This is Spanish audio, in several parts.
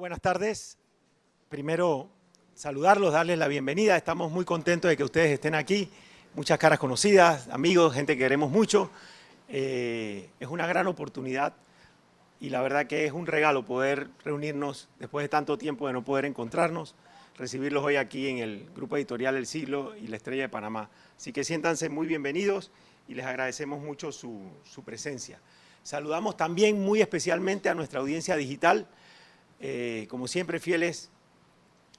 buenas tardes. Primero, saludarlos, darles la bienvenida. Estamos muy contentos de que ustedes estén aquí. Muchas caras conocidas, amigos, gente que queremos mucho. Es una gran oportunidad y la verdad que es un regalo poder reunirnos después de tanto tiempo de no poder encontrarnos, recibirlos hoy aquí en el Grupo Editorial El Siglo y La Estrella de Panamá. Así que siéntanse muy bienvenidos y les agradecemos mucho su presencia. Saludamos también muy especialmente a nuestra audiencia digital, como siempre fieles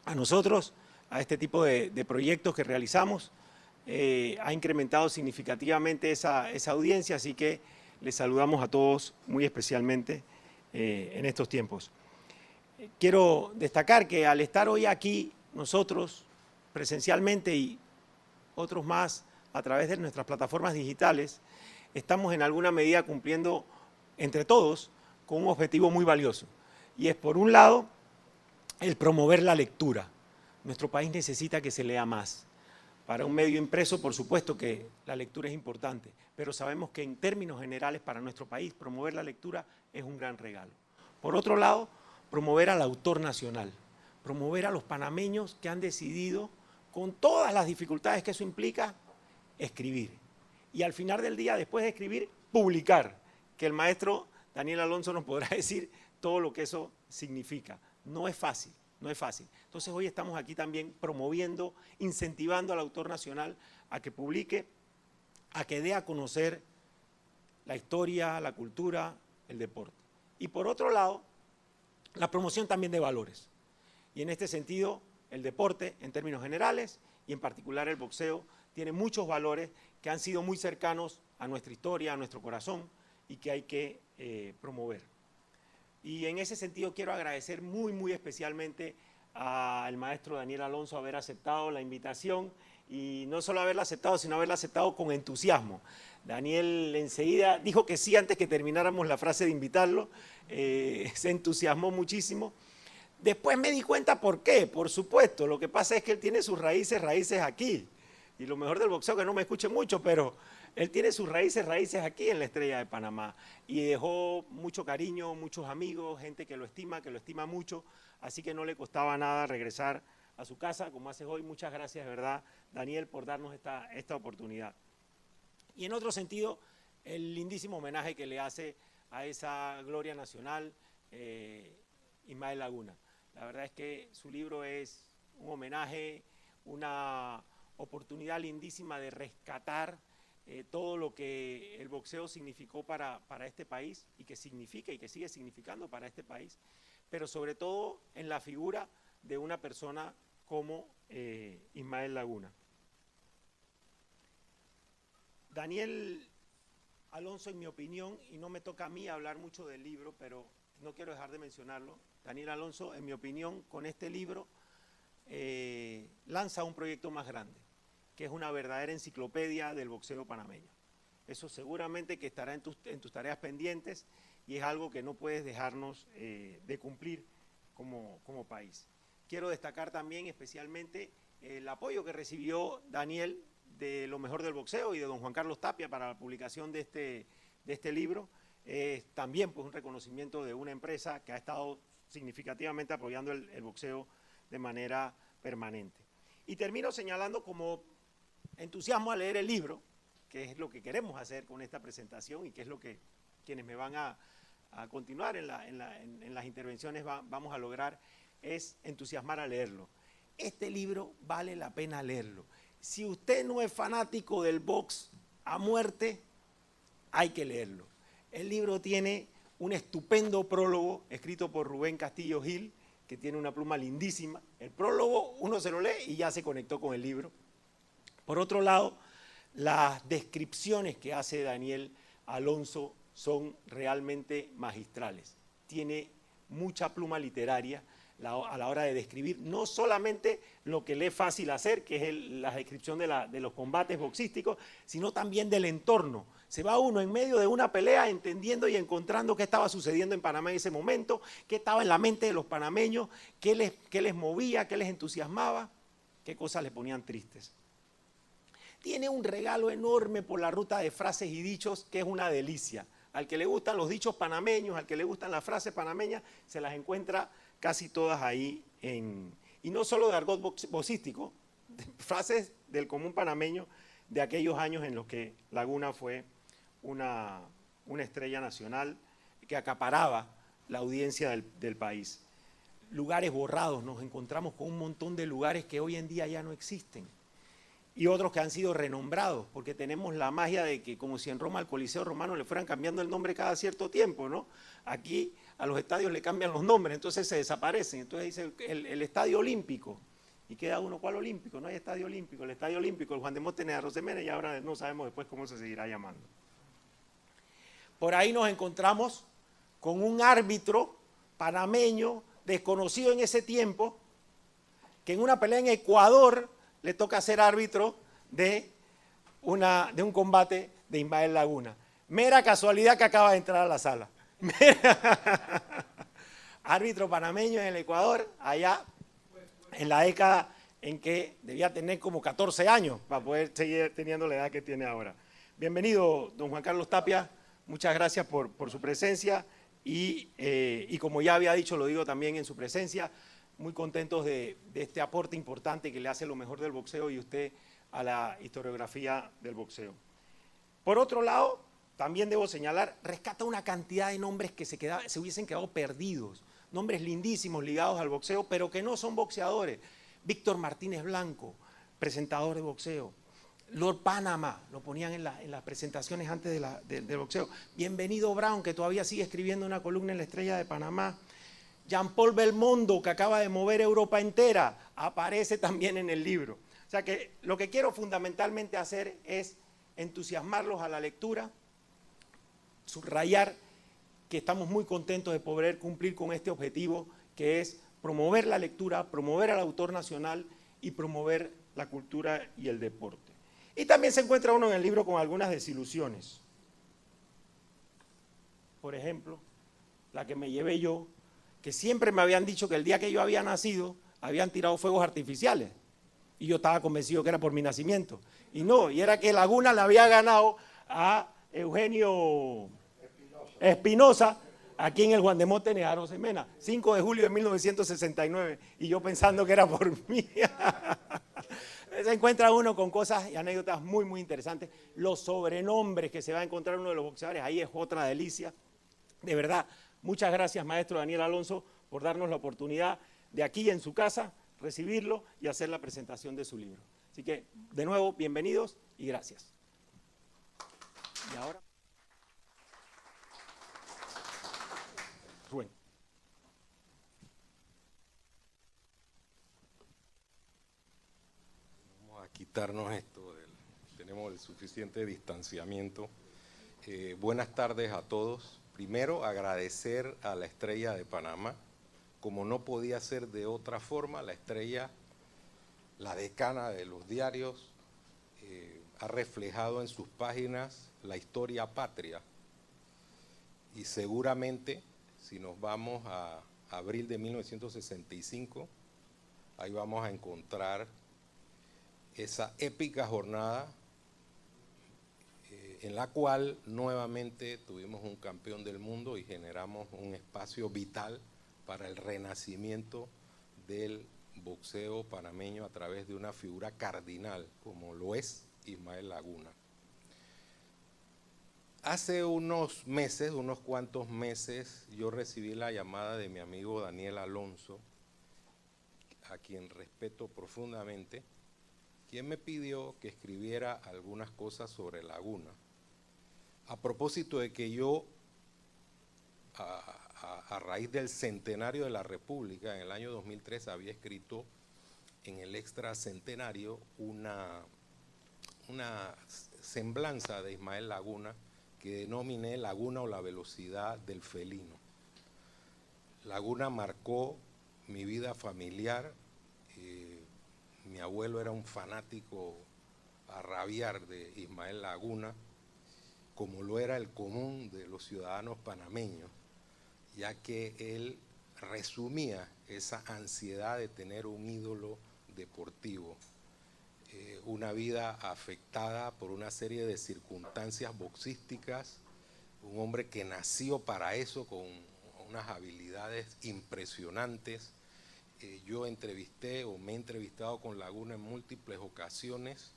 a nosotros, a este tipo de proyectos que realizamos. Ha incrementado significativamente esa audiencia, así que les saludamos a todos muy especialmente en estos tiempos. Quiero destacar que al estar hoy aquí nosotros presencialmente y otros más a través de nuestras plataformas digitales, estamos en alguna medida cumpliendo entre todos con un objetivo muy valioso. Y es, por un lado, el promover la lectura. Nuestro país necesita que se lea más. Para un medio impreso, por supuesto que la lectura es importante, pero sabemos que en términos generales para nuestro país promover la lectura es un gran regalo. Por otro lado, promover al autor nacional, promover a los panameños que han decidido, con todas las dificultades que eso implica, escribir. Y al final del día, después de escribir, publicar, que el maestro Daniel Alonso nos podrá decir todo lo que eso significa. No es fácil, no es fácil. Entonces hoy estamos aquí también promoviendo, incentivando al autor nacional a que publique, a que dé a conocer la historia, la cultura, el deporte. Y por otro lado, la promoción también de valores. Y en este sentido, el deporte en términos generales y en particular el boxeo tiene muchos valores que han sido muy cercanos a nuestra historia, a nuestro corazón y que hay que promover. Y en ese sentido quiero agradecer muy especialmente al maestro Daniel Alonso haber aceptado la invitación y no solo haberla aceptado, sino haberla aceptado con entusiasmo. Daniel enseguida dijo que sí antes que termináramos la frase de invitarlo, se entusiasmó muchísimo. Después me di cuenta por qué, por supuesto, lo que pasa es que él tiene sus raíces aquí. Y lo mejor del boxeo, que no me escuche mucho, pero él tiene sus raíces aquí en la Estrella de Panamá y dejó mucho cariño, muchos amigos, gente que lo estima mucho, así que no le costaba nada regresar a su casa, como haces hoy. Muchas gracias, de verdad, Daniel, por darnos esta oportunidad. Y en otro sentido, el lindísimo homenaje que le hace a esa gloria nacional, Ismael Laguna. La verdad es que su libro es un homenaje, una oportunidad lindísima de rescatar todo lo que el boxeo significó para este país y que significa y que sigue significando para este país, pero sobre todo en la figura de una persona como Ismael Laguna. Daniel Alonso, en mi opinión, y no me toca a mí hablar mucho del libro, pero no quiero dejar de mencionarlo, Daniel Alonso, en mi opinión, con este libro lanza un proyecto más grande, que es una verdadera enciclopedia del boxeo panameño. Eso seguramente que estará en tus tareas pendientes y es algo que no puedes dejarnos de cumplir como país. Quiero destacar también especialmente el apoyo que recibió Daniel de Lo Mejor del Boxeo y de don Juan Carlos Tapia para la publicación de este libro. También pues, un reconocimiento de una empresa que ha estado significativamente apoyando el boxeo de manera permanente. Y termino señalando como entusiasmo a leer el libro, que es lo que queremos hacer con esta presentación y que es lo que quienes me van a continuar en las intervenciones vamos a lograr, es entusiasmar a leerlo. Este libro vale la pena leerlo. Si usted no es fanático del box a muerte, hay que leerlo. El libro tiene un estupendo prólogo escrito por Rubén Castillo Gil, que tiene una pluma lindísima. El prólogo uno se lo lee y ya se conectó con el libro. Por otro lado, las descripciones que hace Daniel Alonso son realmente magistrales. Tiene mucha pluma literaria a la hora de describir no solamente lo que le es fácil hacer, que es la descripción de los combates boxísticos, sino también del entorno. Se va uno en medio de una pelea entendiendo y encontrando qué estaba sucediendo en Panamá en ese momento, qué estaba en la mente de los panameños, qué les movía, qué les entusiasmaba, qué cosas les ponían tristes. Tiene un regalo enorme por la ruta de frases y dichos que es una delicia. Al que le gustan los dichos panameños, al que le gustan las frases panameñas, se las encuentra casi todas ahí y no solo de argot vocístico, frases del común panameño de aquellos años en los que Laguna fue una estrella nacional que acaparaba la audiencia del país. Lugares borrados, nos encontramos con un montón de lugares que hoy en día ya no existen y otros que han sido renombrados, porque tenemos la magia de que como si en Roma al Coliseo Romano le fueran cambiando el nombre cada cierto tiempo, ¿no? Aquí a los estadios le cambian los nombres, entonces se desaparecen, entonces dice el Estadio Olímpico, y queda uno, ¿cuál olímpico? No hay Estadio Olímpico, el Estadio Olímpico, el Juan de Móstenes de Arosemena, y ahora no sabemos después cómo se seguirá llamando. Por ahí nos encontramos con un árbitro panameño desconocido en ese tiempo, que en una pelea en Ecuador le toca ser árbitro de un combate de Ismael Laguna. Mera casualidad que acaba de entrar a la sala. Árbitro panameño en el Ecuador, allá en la década en que debía tener como 14 años para poder seguir teniendo la edad que tiene ahora. Bienvenido, don Juan Carlos Tapia, muchas gracias por su presencia y como ya había dicho, lo digo también en su presencia, muy contentos de este aporte importante que le hace lo mejor del boxeo y usted a la historiografía del boxeo. Por otro lado, también debo señalar, rescata una cantidad de nombres que se hubiesen quedado perdidos, nombres lindísimos ligados al boxeo, pero que no son boxeadores. Víctor Martínez Blanco, presentador de boxeo. Lord Panama, lo ponían en las presentaciones antes del boxeo. Bienvenido Brown, que todavía sigue escribiendo una columna en La Estrella de Panamá. Jean-Paul Belmondo, que acaba de mover Europa entera, aparece también en el libro. O sea que lo que quiero fundamentalmente hacer es entusiasmarlos a la lectura, subrayar que estamos muy contentos de poder cumplir con este objetivo, que es promover la lectura, promover al autor nacional y promover la cultura y el deporte. Y también se encuentra uno en el libro con algunas desilusiones. Por ejemplo, la que me llevé yo, que siempre me habían dicho que el día que yo había nacido habían tirado fuegos artificiales y yo estaba convencido que era por mi nacimiento y no, y era que Laguna le había ganado a Eugenio Espinosa aquí en el Juan de Móstenes de Arosemena, 5 de julio de 1969, y yo pensando que era por mí. Se encuentra uno con cosas y anécdotas muy, muy interesantes. Los sobrenombres que se va a encontrar uno de los boxeadores, ahí es otra delicia. De verdad, muchas gracias, maestro Daniel Alonso, por darnos la oportunidad de aquí en su casa recibirlo y hacer la presentación de su libro. Así que, de nuevo, bienvenidos y gracias. Y ahora, Rubén. Vamos a quitarnos esto, tenemos el suficiente distanciamiento. Buenas tardes a todos. Primero, agradecer a La Estrella de Panamá. Como no podía ser de otra forma, La Estrella, la decana de los diarios, ha reflejado en sus páginas la historia patria. Y seguramente, si nos vamos a abril de 1965, ahí vamos a encontrar esa épica jornada en la cual nuevamente tuvimos un campeón del mundo y generamos un espacio vital para el renacimiento del boxeo panameño a través de una figura cardinal, como lo es Ismael Laguna. Hace unos meses, unos cuantos meses, yo recibí la llamada de mi amigo Daniel Alonso, a quien respeto profundamente, quien me pidió que escribiera algunas cosas sobre Laguna. A propósito de que yo, a raíz del centenario de la República, en el año 2003, había escrito en el extra centenario una semblanza de Ismael Laguna que denominé Laguna o la velocidad del felino. Laguna marcó mi vida familiar. Mi abuelo era un fanático a rabiar de Ismael Laguna, como lo era el común de los ciudadanos panameños, ya que él resumía esa ansiedad de tener un ídolo deportivo, una vida afectada por una serie de circunstancias boxísticas, un hombre que nació para eso, con unas habilidades impresionantes. Yo entrevisté o me he entrevistado con Laguna en múltiples ocasiones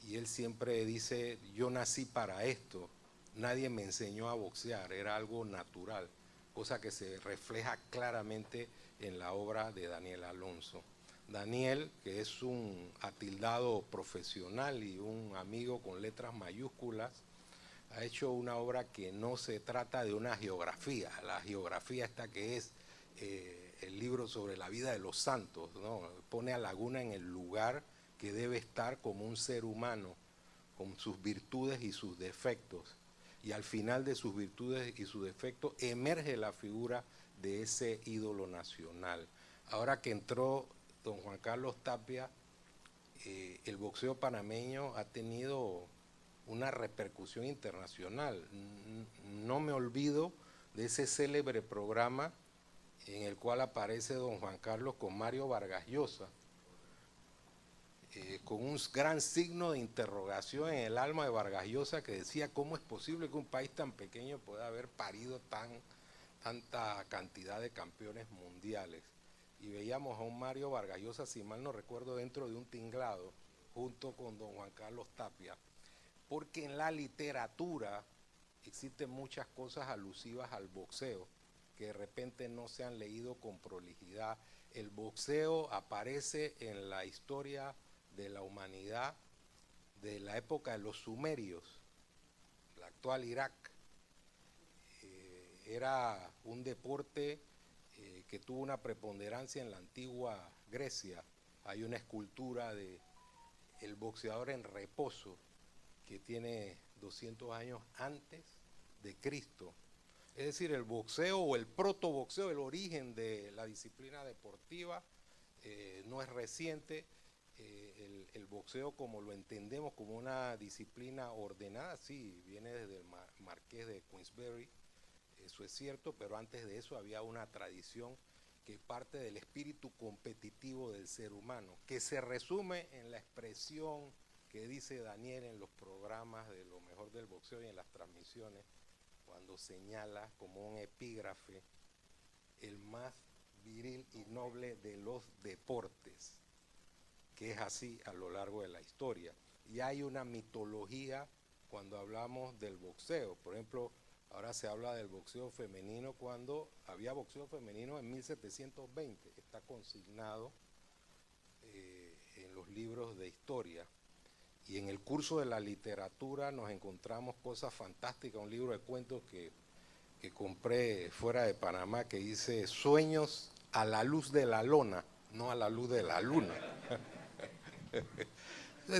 y él siempre dice, yo nací para esto, nadie me enseñó a boxear, era algo natural, cosa que se refleja claramente en la obra de Daniel Alonso. Daniel, que es un atildado profesional y un amigo con letras mayúsculas, ha hecho una obra que no se trata de una geografía, la geografía esta que es el libro sobre la vida de los santos, ¿no? Pone a Laguna en el lugar que debe estar como un ser humano, con sus virtudes y sus defectos, y al final de sus virtudes y sus defectos emerge la figura de ese ídolo nacional. Ahora que entró don Juan Carlos Tapia, el boxeo panameño ha tenido una repercusión internacional. No me olvido de ese célebre programa en el cual aparece don Juan Carlos con Mario Vargas Llosa, con un gran signo de interrogación en el alma de Vargas Llosa, que decía cómo es posible que un país tan pequeño pueda haber parido tanta cantidad de campeones mundiales. Y veíamos a un Mario Vargas Llosa, si mal no recuerdo, dentro de un tinglado, junto con don Juan Carlos Tapia, porque en la literatura existen muchas cosas alusivas al boxeo, que de repente no se han leído con prolijidad. El boxeo aparece en la historia de la humanidad de la época de los sumerios, el actual Irak. Era un deporte que tuvo una preponderancia en la antigua Grecia. Hay una escultura de el boxeador en reposo que tiene 200 años antes de Cristo. Es decir, el boxeo o el protoboxeo, el origen de la disciplina deportiva, no es reciente. El boxeo, como lo entendemos como una disciplina ordenada, sí, viene desde el marqués de Queensberry, eso es cierto, pero antes de eso había una tradición que parte del espíritu competitivo del ser humano, que se resume en la expresión que dice Daniel en los programas de lo mejor del boxeo y en las transmisiones, cuando señala como un epígrafe el más viril y noble de los deportes, que es así a lo largo de la historia. Y hay una mitología cuando hablamos del boxeo. Por ejemplo, ahora se habla del boxeo femenino cuando había boxeo femenino en 1720. Está consignado en los libros de historia. Y en el curso de la literatura nos encontramos cosas fantásticas, un libro de cuentos que compré fuera de Panamá que dice Sueños a la luz de la lona, no a la luz de la luna.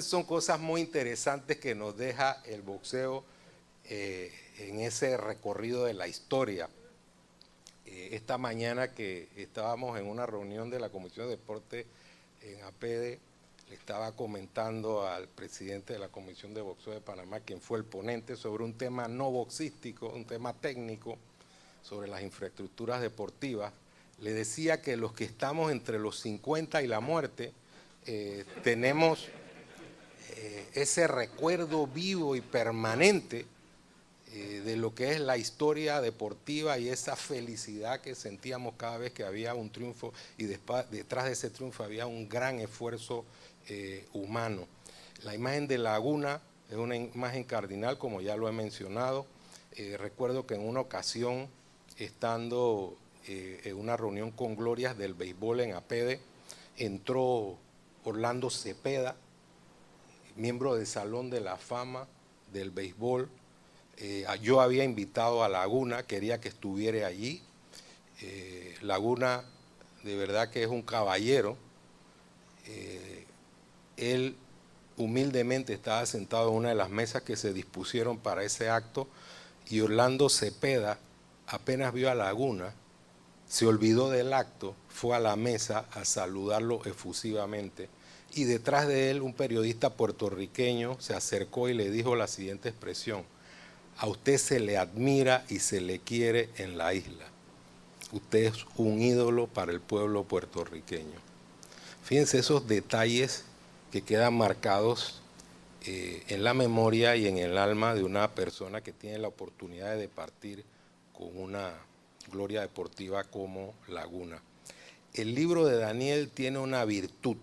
Son cosas muy interesantes que nos deja el boxeo en ese recorrido de la historia. Esta mañana que estábamos en una reunión de la Comisión de Deporte en APD, le estaba comentando al presidente de la Comisión de Boxeo de Panamá, quien fue el ponente, sobre un tema no boxístico, un tema técnico, sobre las infraestructuras deportivas. Le decía que los que estamos entre los 50 y la muerte, tenemos ese recuerdo vivo y permanente de lo que es la historia deportiva y esa felicidad que sentíamos cada vez que había un triunfo y detrás de ese triunfo había un gran esfuerzo humano. La imagen de Laguna es una imagen cardinal, como ya lo he mencionado. Recuerdo que en una ocasión, estando en una reunión con glorias del béisbol en APD, entró Orlando Cepeda, miembro del Salón de la Fama del béisbol. Yo había invitado a Laguna, quería que estuviera allí. Laguna de verdad que es un caballero. Él humildemente estaba sentado en una de las mesas que se dispusieron para ese acto y Orlando Cepeda apenas vio a Laguna, se olvidó del acto, fue a la mesa a saludarlo efusivamente y detrás de él un periodista puertorriqueño se acercó y le dijo la siguiente expresión: a usted se le admira y se le quiere en la isla. Usted es un ídolo para el pueblo puertorriqueño. Fíjense esos detalles que quedan marcados en la memoria y en el alma de una persona que tiene la oportunidad de partir con gloria deportiva como Laguna. El libro de Daniel tiene una virtud,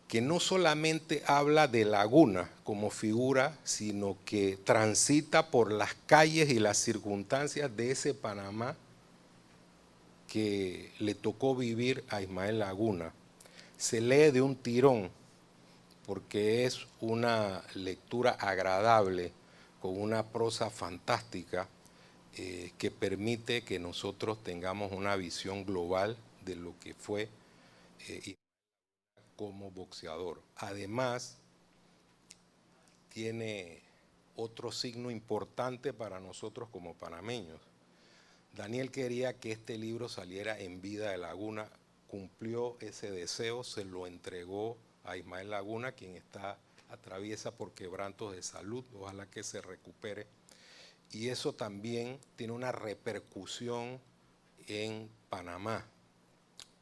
que no solamente habla de Laguna como figura, sino que transita por las calles y las circunstancias de ese Panamá que le tocó vivir a Ismael Laguna. Se lee de un tirón, porque es una lectura agradable, con una prosa fantástica, que permite que nosotros tengamos una visión global de lo que fue como boxeador. Además, tiene otro signo importante para nosotros como panameños. Daniel quería que este libro saliera en vida de Laguna, cumplió ese deseo, se lo entregó a Ismael Laguna, quien atraviesa por quebrantos de salud, ojalá que se recupere. Y eso también tiene una repercusión en Panamá,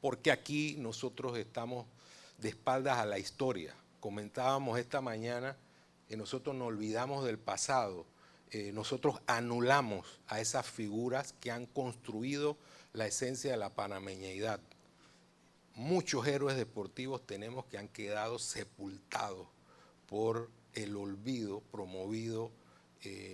porque aquí nosotros estamos de espaldas a la historia. Comentábamos esta mañana que nosotros nos olvidamos del pasado, nosotros anulamos a esas figuras que han construido la esencia de la panameñeidad. Muchos héroes deportivos tenemos que han quedado sepultados por el olvido promovido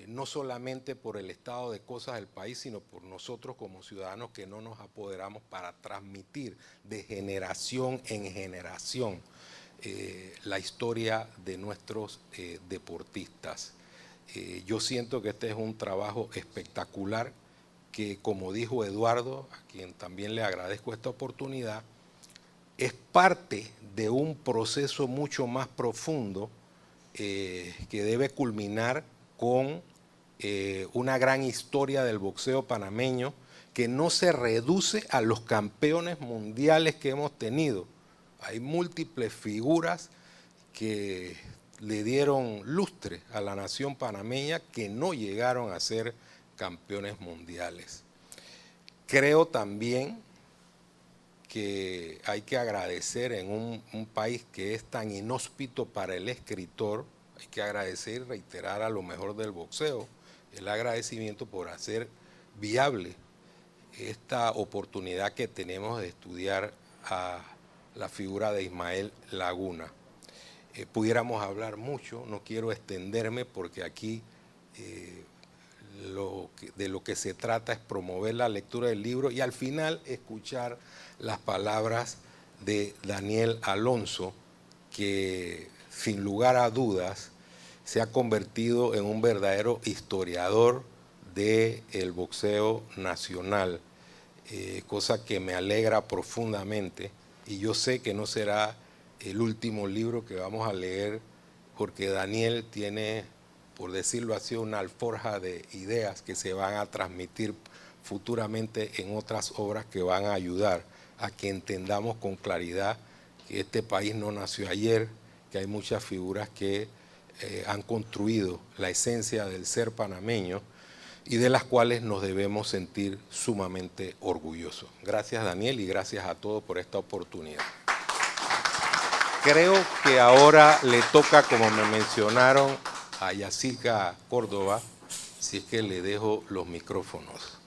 no solamente por el estado de cosas del país, sino por nosotros como ciudadanos que no nos apoderamos para transmitir de generación en generación la historia de nuestros deportistas. Yo siento que este es un trabajo espectacular que, como dijo Eduardo, a quien también le agradezco esta oportunidad, es parte de un proceso mucho más profundo que debe culminar con una gran historia del boxeo panameño que no se reduce a los campeones mundiales que hemos tenido. Hay múltiples figuras que le dieron lustre a la nación panameña que no llegaron a ser campeones mundiales. Creo también que hay que agradecer en un país que es tan inhóspito para el escritor, hay que agradecer y reiterar a lo mejor del boxeo el agradecimiento por hacer viable esta oportunidad que tenemos de estudiar a la figura de Ismael Laguna. Pudiéramos hablar mucho, no quiero extenderme porque aquí de lo que se trata es promover la lectura del libro y al final escuchar las palabras de Daniel Alonso, que sin lugar a dudas se ha convertido en un verdadero historiador del boxeo nacional, cosa que me alegra profundamente, y yo sé que no será el último libro que vamos a leer, porque Daniel tiene, por decirlo así, una alforja de ideas que se van a transmitir futuramente en otras obras que van a ayudar a que entendamos con claridad que este país no nació ayer, que hay muchas figuras que han construido la esencia del ser panameño y de las cuales nos debemos sentir sumamente orgullosos. Gracias, Daniel, y gracias a todos por esta oportunidad. Creo que ahora le toca, como me mencionaron, a Yacirca Córdoba, si es que le dejo los micrófonos.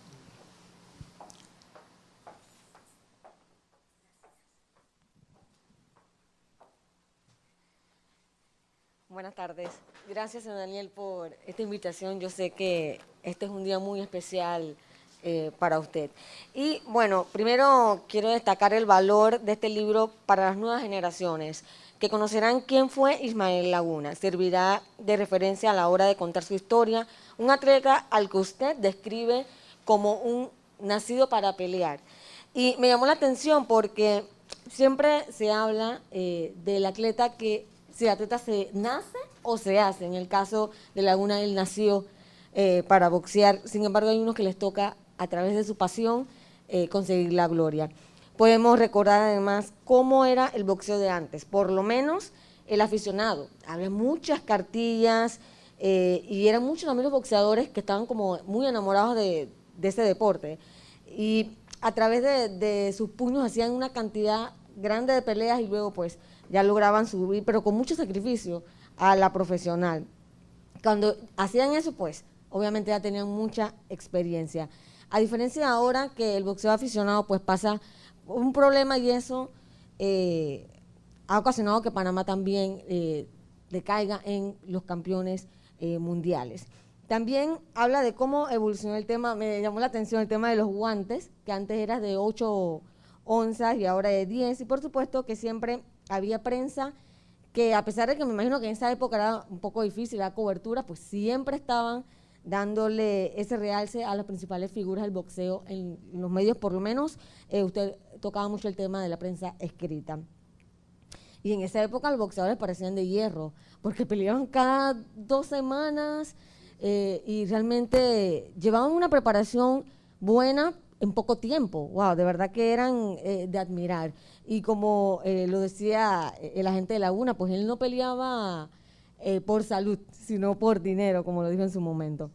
Buenas tardes. Gracias, señor Daniel, por esta invitación. Yo sé que este es un día muy especial para usted. Y bueno, primero quiero destacar el valor de este libro para las nuevas generaciones, que conocerán quién fue Ismael Laguna. Servirá de referencia a la hora de contar su historia, un atleta al que usted describe como un nacido para pelear. Y me llamó la atención porque siempre se habla del atleta que si el atleta se nace o se hace. En el caso de Laguna, él nació para boxear. Sin embargo, hay unos que les toca, a través de su pasión, conseguir la gloria. Podemos recordar además cómo era el boxeo de antes, por lo menos el aficionado. Había muchas cartillas y eran muchos también los boxeadores que estaban como muy enamorados de ese deporte. Y a través de sus puños hacían una cantidad grande de peleas y luego pues ya lograban subir, pero con mucho sacrificio, a la profesional. Cuando hacían eso, pues, obviamente ya tenían mucha experiencia. A diferencia de ahora que el boxeo aficionado pues pasa un problema y eso ha ocasionado que Panamá también decaiga en los campeones mundiales. También habla de cómo evolucionó el tema, me llamó la atención el tema de los guantes, que antes era de 8 onzas y ahora de 10, y por supuesto que siempre había prensa que, a pesar de que me imagino que en esa época era un poco difícil la cobertura, pues siempre estaban dándole ese realce a las principales figuras del boxeo en los medios, por lo menos usted tocaba mucho el tema de la prensa escrita. Y en esa época los boxeadores parecían de hierro, porque peleaban cada 2 semanas y realmente llevaban una preparación buena en poco tiempo. Wow, de verdad que eran de admirar. Y como lo decía el agente de Laguna, pues él no peleaba por salud, sino por dinero, como lo dijo en su momento.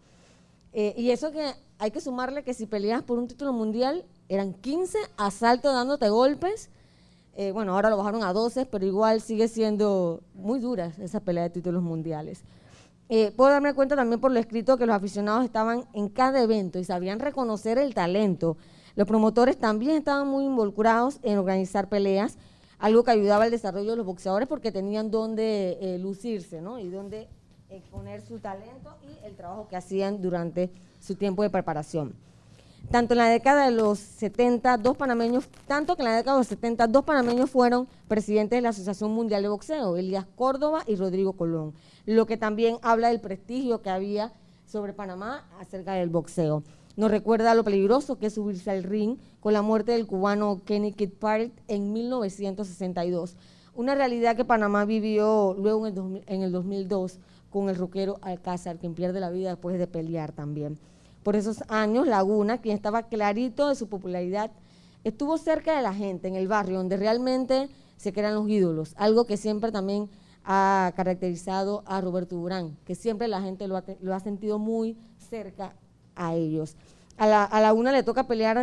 Y eso que hay que sumarle que si peleas por un título mundial, eran 15 asaltos dándote golpes. Bueno, ahora lo bajaron a 12, pero igual sigue siendo muy dura esa pelea de títulos mundiales. Puedo darme cuenta también por lo escrito que los aficionados estaban en cada evento y sabían reconocer el talento. Los promotores también estaban muy involucrados en organizar peleas, algo que ayudaba al desarrollo de los boxeadores porque tenían donde lucirse, ¿no? Y donde exponer su talento y el trabajo que hacían durante su tiempo de preparación. Tanto en la década de los 70, dos panameños fueron presidentes de la Asociación Mundial de Boxeo, Elías Córdoba y Rodrigo Colón, lo que también habla del prestigio que había sobre Panamá acerca del boxeo. Nos recuerda lo peligroso que es subirse al ring con la muerte del cubano Kenny Kid Parrott en 1962, una realidad que Panamá vivió luego en el 2002 con el rockero Alcázar, quien pierde la vida después de pelear también. Por esos años, Laguna, quien estaba clarito de su popularidad, estuvo cerca de la gente, en el barrio, donde realmente se crean los ídolos, algo que siempre también ha caracterizado a Roberto Durán, que siempre la gente lo ha sentido muy cerca a ellos. A Laguna le toca pelear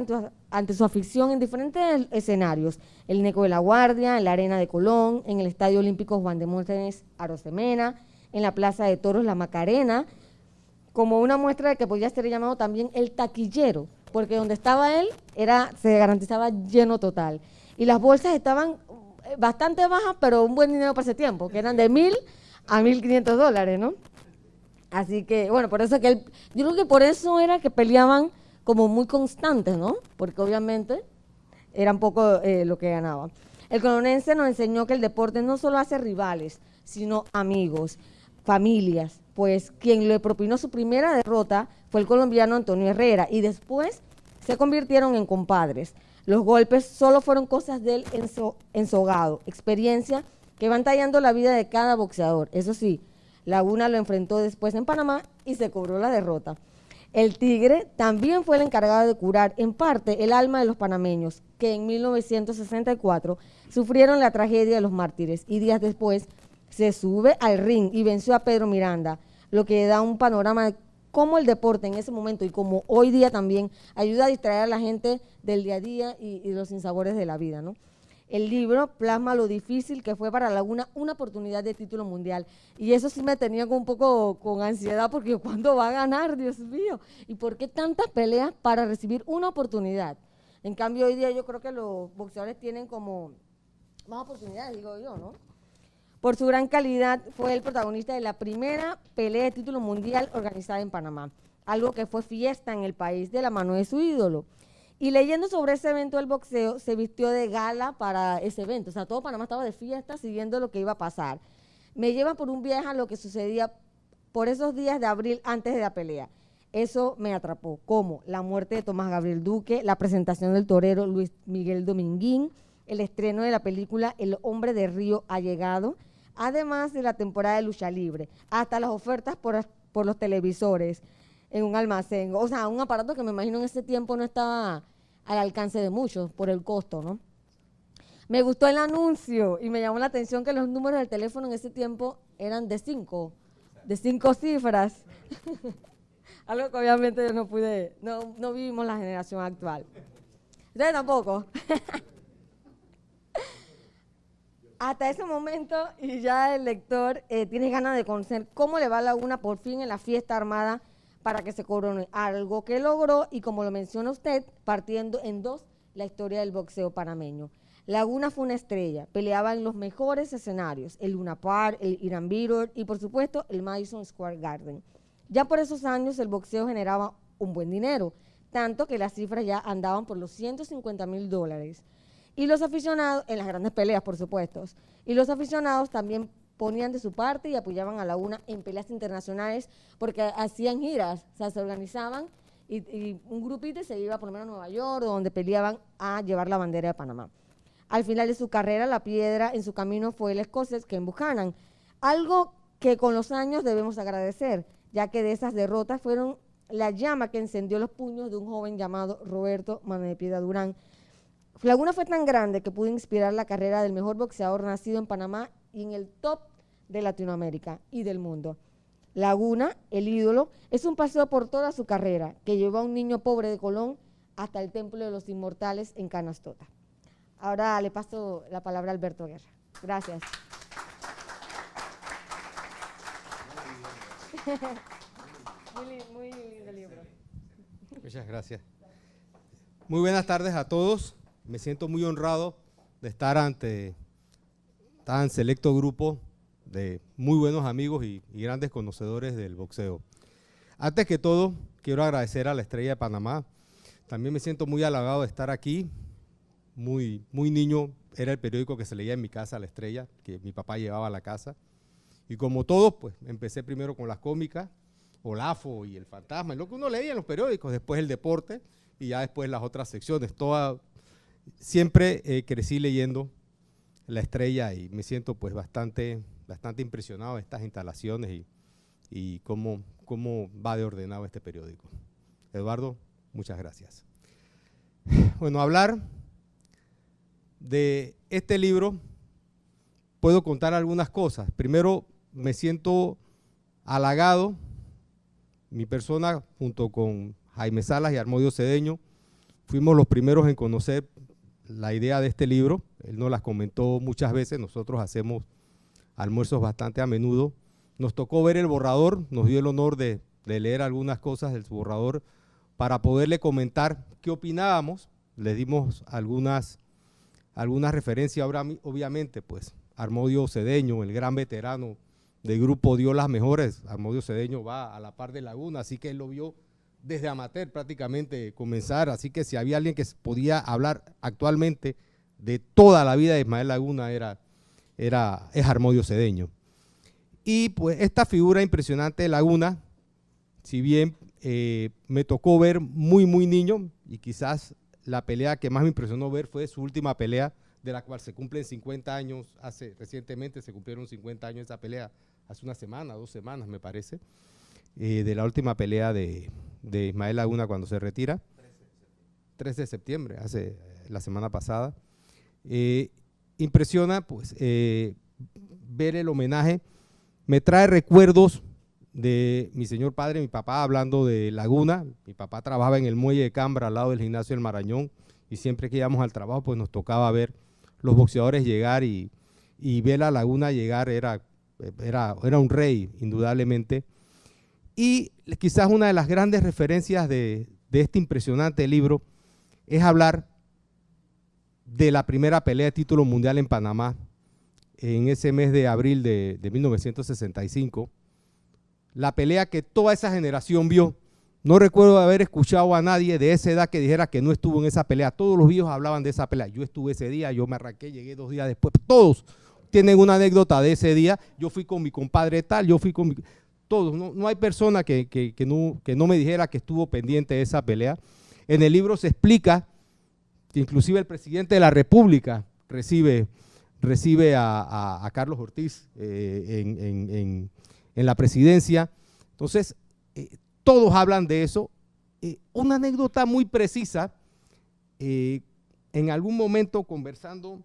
ante su afición en diferentes escenarios, el Neco de la Guardia, en la Arena de Colón, en el Estadio Olímpico Juan de Montes Arosemena, en la Plaza de Toros La Macarena, como una muestra de que podía ser llamado también el taquillero, porque donde estaba él se garantizaba lleno total. Y las bolsas estaban bastante bajas, pero un buen dinero para ese tiempo, que eran de $1,000 a $1,500, ¿no? Así que, bueno, por eso que yo creo que por eso era que peleaban como muy constantes, ¿no? Porque obviamente eran poco lo que ganaban. El colonense nos enseñó que el deporte no solo hace rivales, sino amigos, familias, pues quien le propinó su primera derrota fue el colombiano Antonio Herrera y después se convirtieron en compadres. Los golpes solo fueron cosas del ensogado, experiencia que van tallando la vida de cada boxeador. Eso sí, Laguna lo enfrentó después en Panamá y se cobró la derrota. El Tigre también fue el encargado de curar en parte el alma de los panameños, que en 1964 sufrieron la tragedia de los mártires y días después se sube al ring y venció a Pedro Miranda, lo que da un panorama de cómo el deporte en ese momento y como hoy día también ayuda a distraer a la gente del día a día y los sinsabores de la vida, ¿no? El libro plasma lo difícil que fue para Laguna una oportunidad de título mundial. Y eso sí me tenía un poco con ansiedad porque ¿cuándo va a ganar, Dios mío? ¿Y por qué tantas peleas para recibir una oportunidad? En cambio, hoy día yo creo que los boxeadores tienen como más oportunidades, digo yo, ¿no? Por su gran calidad fue el protagonista de la primera pelea de título mundial organizada en Panamá, algo que fue fiesta en el país de la mano de su ídolo. Y leyendo sobre ese evento del boxeo, se vistió de gala para ese evento. O sea, todo Panamá estaba de fiesta siguiendo lo que iba a pasar. Me lleva por un viaje a lo que sucedía por esos días de abril antes de la pelea. Eso me atrapó, como la muerte de Tomás Gabriel Duque, la presentación del torero Luis Miguel Dominguín, el estreno de la película El hombre de Río ha llegado, además de la temporada de lucha libre, hasta las ofertas por los televisores en un almacén. O sea, un aparato que me imagino en ese tiempo no estaba al alcance de muchos por el costo, ¿no? Me gustó el anuncio y me llamó la atención que los números del teléfono en ese tiempo eran de 5 cifras. Algo que obviamente yo no pude, no vivimos la generación actual. Ustedes tampoco. Hasta ese momento, y ya el lector tiene ganas de conocer cómo le va a Laguna por fin en la fiesta armada para que se corone, algo que logró y como lo menciona usted, partiendo en dos la historia del boxeo panameño. Laguna fue una estrella, peleaba en los mejores escenarios, el Luna Park, el Irán Bithorn y por supuesto el Madison Square Garden. Ya por esos años el boxeo generaba un buen dinero, tanto que las cifras ya andaban por los $150,000. Y los aficionados, en las grandes peleas por supuesto, y los aficionados también ponían de su parte y apoyaban a Laguna en peleas internacionales porque hacían giras, o sea, se organizaban y un grupito se iba por lo menos a Nueva York, donde peleaban a llevar la bandera de Panamá. Al final de su carrera, la piedra en su camino fue el escocés Ken Buchanan, algo que con los años debemos agradecer, ya que de esas derrotas fueron la llama que encendió los puños de un joven llamado Roberto Mano de Piedra Durán. Laguna fue tan grande que pudo inspirar la carrera del mejor boxeador nacido en Panamá y en el top de Latinoamérica y del mundo. Laguna, el ídolo, es un paseo por toda su carrera que llevó a un niño pobre de Colón hasta el Templo de los Inmortales en Canastota. Ahora le paso la palabra a Alberto Guerra. Gracias. Muy lindo libro. Muchas gracias. Muy buenas tardes a todos. Me siento muy honrado de estar ante tan selecto grupo de muy buenos amigos y grandes conocedores del boxeo. Antes que todo, quiero agradecer a la Estrella de Panamá. También me siento muy halagado de estar aquí. Muy niño era el periódico que se leía en mi casa, La Estrella, que mi papá llevaba a la casa. Y como todos, pues empecé primero con las cómicas, Olafo y El Fantasma, lo que uno leía en los periódicos, después el deporte y ya después las otras secciones. Siempre crecí leyendo La Estrella y me siento pues bastante impresionado de estas instalaciones y cómo va de ordenado este periódico. Eduardo, muchas gracias. Bueno, hablar de este libro, puedo contar algunas cosas. Primero, me siento halagado, mi persona junto con Jaime Salas y Armodio Cedeño, fuimos los primeros en conocer la idea de este libro. Él nos las comentó muchas veces, nosotros hacemos almuerzos bastante a menudo. Nos tocó ver el borrador, nos dio el honor de leer algunas cosas del borrador para poderle comentar qué opinábamos. Le dimos algunas referencias, obviamente, pues Armodio Cedeño, el gran veterano del grupo, dio las mejores. Armodio Cedeño va a la par de Laguna, así que él lo vio desde amateur prácticamente comenzar, así que si había alguien que podía hablar actualmente de toda la vida de Ismael Laguna es Armodio Cedeño. Y pues esta figura impresionante de Laguna, si bien me tocó ver muy niño y quizás la pelea que más me impresionó ver fue su última pelea, de la cual se cumplen 50 años, recientemente se cumplieron 50 años de esa pelea, hace una semana, 2 semanas me parece, de la última pelea de Ismael Laguna cuando se retira, 13 de septiembre, hace la semana pasada. Impresiona pues ver el homenaje, me trae recuerdos de mi señor padre, mi papá, hablando de Laguna. Mi papá trabajaba en el muelle de Cambra al lado del gimnasio del Marañón y siempre que íbamos al trabajo pues nos tocaba ver los boxeadores llegar y ver a Laguna llegar era un rey indudablemente. Y quizás una de las grandes referencias de este impresionante libro es hablar de la primera pelea de título mundial en Panamá en ese mes de abril de 1965. La pelea que toda esa generación vio. No recuerdo haber escuchado a nadie de esa edad que dijera que no estuvo en esa pelea. Todos los viejos hablaban de esa pelea. Yo estuve ese día, yo me arranqué, llegué 2 días después. Todos tienen una anécdota de ese día. Yo fui con mi compadre tal, yo fui con mi… Todos, no hay persona que no me dijera que estuvo pendiente de esa pelea. En el libro se explica que inclusive el presidente de la República recibe a Carlos Ortiz en la presidencia. Entonces, todos hablan de eso. Una anécdota muy precisa, en algún momento conversando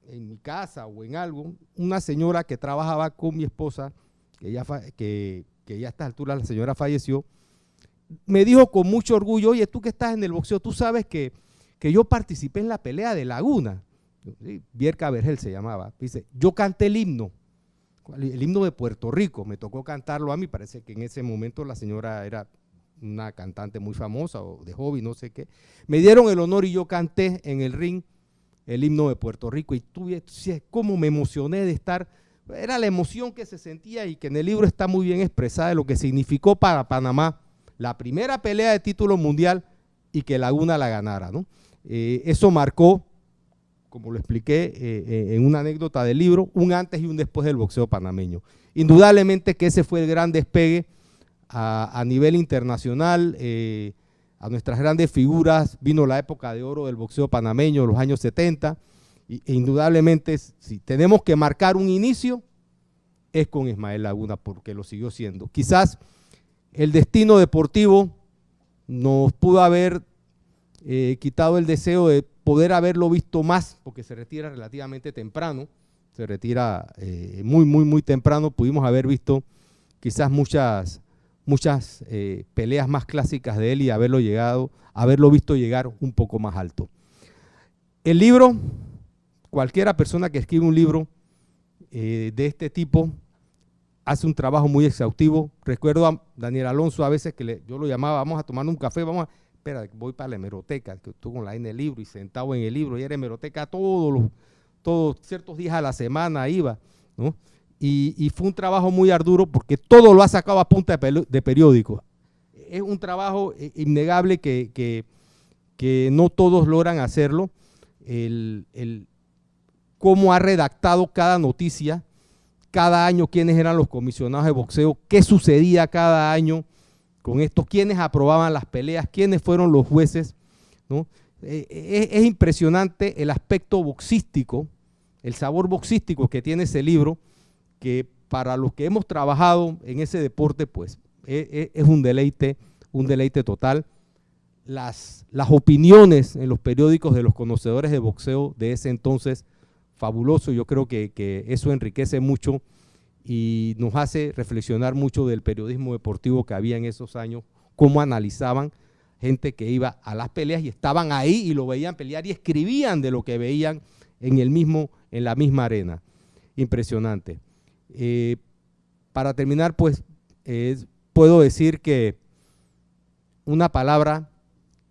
en mi casa o en algo, una señora que trabajaba con mi esposa, que ya a estas alturas la señora falleció, me dijo con mucho orgullo: oye, tú que estás en el boxeo, tú sabes que yo participé en la pelea de Laguna. Vierca Vergel se llamaba. Dice, yo canté el himno de Puerto Rico, me tocó cantarlo a mí, parece que en ese momento la señora era una cantante muy famosa o de hobby, no sé qué. Me dieron el honor y yo canté en el ring el himno de Puerto Rico y tuve, cómo me emocioné de estar, era la emoción que se sentía y que en el libro está muy bien expresada de lo que significó para Panamá la primera pelea de título mundial y que Laguna la ganara, ¿no? Eso marcó, como lo expliqué en una anécdota del libro, un antes y un después del boxeo panameño. Indudablemente que ese fue el gran despegue a nivel internacional, a nuestras grandes figuras, vino la época de oro del boxeo panameño, los años 70, e indudablemente si tenemos que marcar un inicio, es con Ismael Laguna, porque lo siguió siendo. Quizás el destino deportivo nos pudo haber quitado el deseo de poder haberlo visto más, porque se retira relativamente temprano, se retira muy temprano. Pudimos haber visto quizás muchas peleas más clásicas de él y haberlo visto llegar un poco más alto. El libro, cualquiera persona que escribe un libro de este tipo hace un trabajo muy exhaustivo. Recuerdo a Daniel Alonso a veces que yo lo llamaba, vamos a tomar un café, espera, voy para la hemeroteca, que estuvo con la N del libro y sentado en el libro, y era hemeroteca todos ciertos días a la semana iba, ¿no? Y fue un trabajo muy arduo porque todo lo ha sacado a punta de periódico. Es un trabajo innegable que no todos logran hacerlo. Cómo ha redactado cada noticia, cada año quiénes eran los comisionados de boxeo, qué sucedía cada año con esto, quiénes aprobaban las peleas, quiénes fueron los jueces, ¿no? Es impresionante el aspecto boxístico, el sabor boxístico que tiene ese libro, que para los que hemos trabajado en ese deporte, pues es un deleite total. Las opiniones en los periódicos de los conocedores de boxeo de ese entonces, fabuloso. Yo creo que eso enriquece mucho y nos hace reflexionar mucho del periodismo deportivo que había en esos años, cómo analizaban gente que iba a las peleas y estaban ahí y lo veían pelear y escribían de lo que veían en la misma arena. Impresionante. Para terminar, pues, puedo decir que una palabra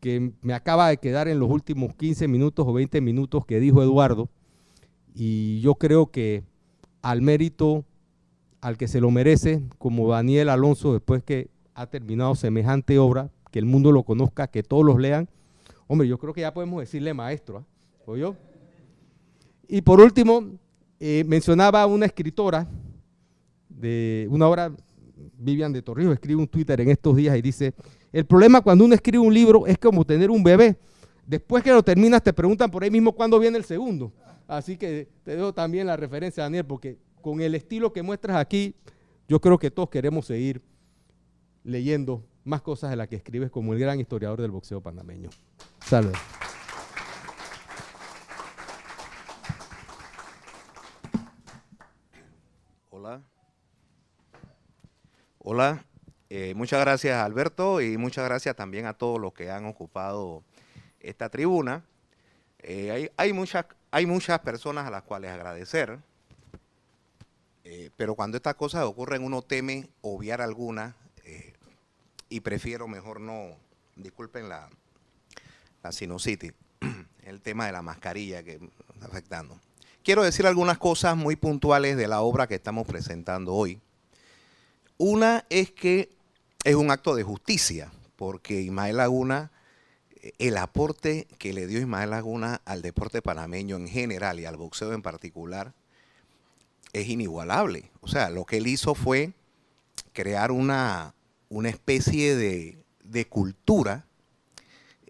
que me acaba de quedar en los últimos 15 minutos o 20 minutos que dijo Eduardo, y yo creo que al mérito, al que se lo merece, como Daniel Alonso, después que ha terminado semejante obra, que el mundo lo conozca, que todos los lean, hombre, yo creo que ya podemos decirle maestro, ¿oyó? Y por último, mencionaba a una escritora de una obra, Vivian de Torrijos, escribe un Twitter en estos días y dice, el problema cuando uno escribe un libro es como tener un bebé, después que lo terminas te preguntan por ahí mismo cuándo viene el segundo. Así que te dejo también la referencia, Daniel, porque con el estilo que muestras aquí, yo creo que todos queremos seguir leyendo más cosas de las que escribes como el gran historiador del boxeo panameño. Saludos. Hola, muchas gracias Alberto y muchas gracias también a todos los que han ocupado esta tribuna. Hay muchas personas a las cuales agradecer, pero cuando estas cosas ocurren uno teme obviar algunas y prefiero mejor no, disculpen la sinusitis, el tema de la mascarilla que está afectando. Quiero decir algunas cosas muy puntuales de la obra que estamos presentando hoy. Una es que es un acto de justicia, porque Ismael Laguna, el aporte que le dio Ismael Laguna al deporte panameño en general y al boxeo en particular es inigualable. O sea, lo que él hizo fue crear una especie de cultura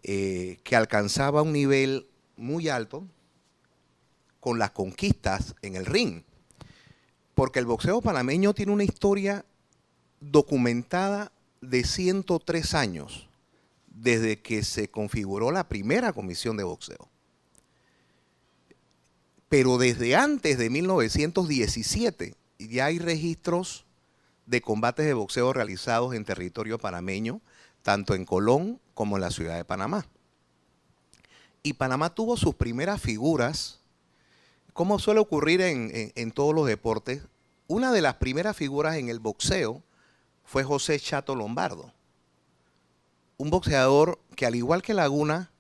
que alcanzaba un nivel muy alto con las conquistas en el ring. Porque el boxeo panameño tiene una historia documentada de 103 años desde que se configuró la primera comisión de boxeo. Pero desde antes de 1917 ya hay registros de combates de boxeo realizados en territorio panameño, tanto en Colón como en la ciudad de Panamá. Y Panamá tuvo sus primeras figuras, como suele ocurrir en todos los deportes. Una de las primeras figuras en el boxeo fue José Chato Lombardo, un boxeador que, al igual que Laguna,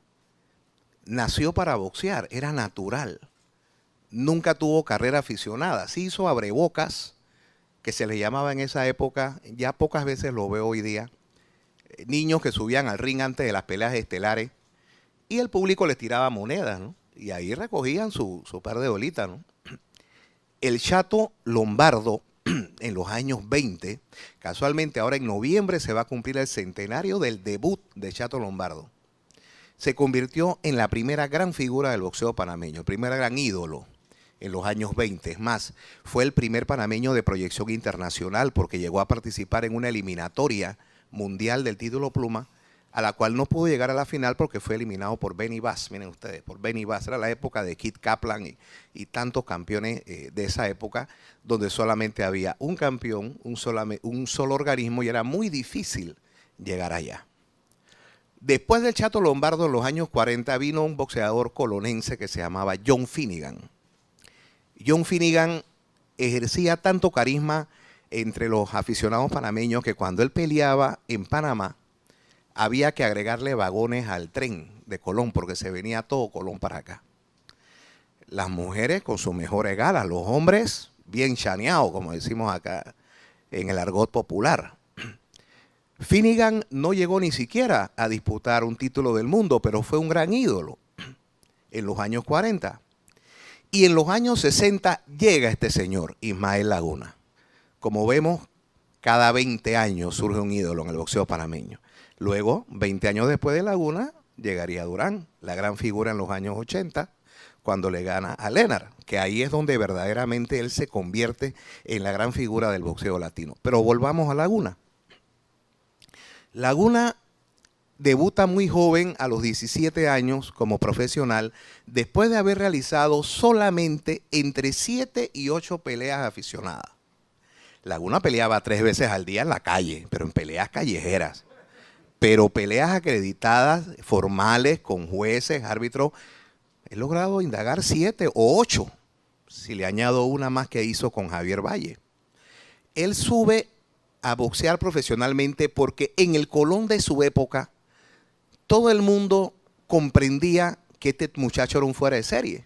nació para boxear, era natural. Nunca tuvo carrera aficionada. Sí hizo abrebocas, que se le llamaba en esa época, ya pocas veces lo veo hoy día. Niños que subían al ring antes de las peleas estelares y el público les tiraba monedas, ¿no? Y ahí recogían su par de bolitas, ¿no? El Chato Lombardo, en los años 20, casualmente ahora en noviembre se va a cumplir el centenario del debut de Chato Lombardo. Se convirtió en la primera gran figura del boxeo panameño, el primer gran ídolo en los años 20. Es más, fue el primer panameño de proyección internacional porque llegó a participar en una eliminatoria mundial del título pluma, a la cual no pudo llegar a la final porque fue eliminado por Benny Bass. Miren ustedes, por Benny Bass. Era la época de Kid Kaplan y tantos campeones de esa época, donde solamente había un campeón, un solo organismo, y era muy difícil llegar allá. Después del Chato Lombardo, en los años 40, vino un boxeador colonense que se llamaba John Finnegan. John Finnegan ejercía tanto carisma entre los aficionados panameños que cuando él peleaba en Panamá, había que agregarle vagones al tren de Colón, porque se venía todo Colón para acá. Las mujeres con sus mejores galas, los hombres bien chaneados, como decimos acá en el argot popular. Finnegan no llegó ni siquiera a disputar un título del mundo, pero fue un gran ídolo en los años 40. Y en los años 60 llega este señor, Ismael Laguna. Como vemos, cada 20 años surge un ídolo en el boxeo panameño. Luego, 20 años después de Laguna, llegaría Durán, la gran figura en los años 80, cuando le gana a Lennart, que ahí es donde verdaderamente él se convierte en la gran figura del boxeo latino. Pero volvamos a Laguna. Laguna debuta muy joven, a los 17 años, como profesional, después de haber realizado solamente entre 7 y 8 peleas aficionadas. Laguna peleaba 3 veces al día en la calle, pero en peleas callejeras. Pero peleas acreditadas, formales, con jueces, árbitros, he logrado indagar 7 o 8, si le añado una más que hizo con Javier Valle. Él sube a boxear profesionalmente porque en el Colón de su época, todo el mundo comprendía que este muchacho era un fuera de serie.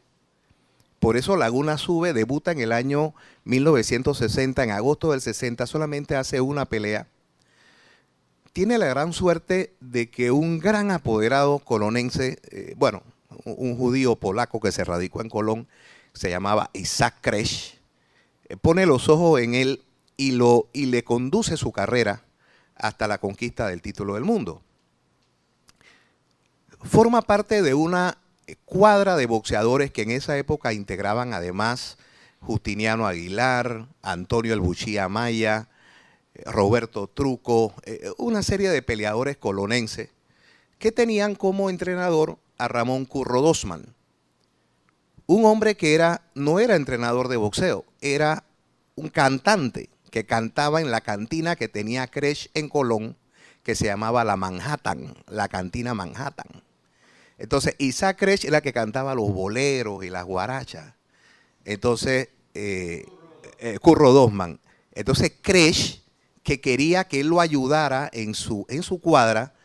Por eso Laguna sube, debuta en el año 1960, en agosto del 60, solamente hace una pelea. Tiene la gran suerte de que un gran apoderado colonense, un judío polaco que se radicó en Colón, se llamaba Isaac Kresh, pone los ojos en él y le conduce su carrera hasta la conquista del título del mundo. Forma parte de una cuadra de boxeadores que en esa época integraban además Justiniano Aguilar, Antonio El Buchí Amaya, Roberto Truco, una serie de peleadores colonenses que tenían como entrenador a Ramón Curro Dosman, un hombre que no era entrenador de boxeo, era un cantante que cantaba en la cantina que tenía Kresh en Colón, que se llamaba la Manhattan, la cantina Manhattan. Entonces Isaac Kresh era el que cantaba los boleros y las guarachas. Entonces, Curro Dosman. Entonces Kresh, que quería que él lo ayudara en su cuadra,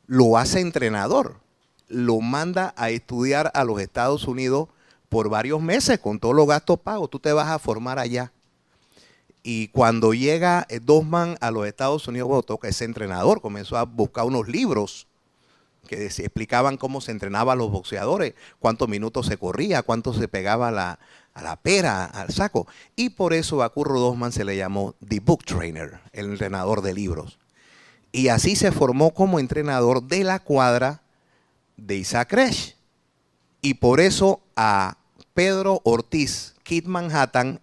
lo hace entrenador. Lo manda a estudiar a los Estados Unidos por varios meses con todos los gastos pagos. Tú te vas a formar allá. Y cuando llega Dosman a los Estados Unidos, bueno, toca ese entrenador, comenzó a buscar unos libros que explicaban cómo se entrenaban los boxeadores, cuántos minutos se corría, cuánto se pegaba a la pera, al saco. Y por eso a Curro Dosman se le llamó The Book Trainer, el entrenador de libros. Y así se formó como entrenador de la cuadra de Isaac Kresh. Y por eso a Pedro Ortiz, Kid Manhattan,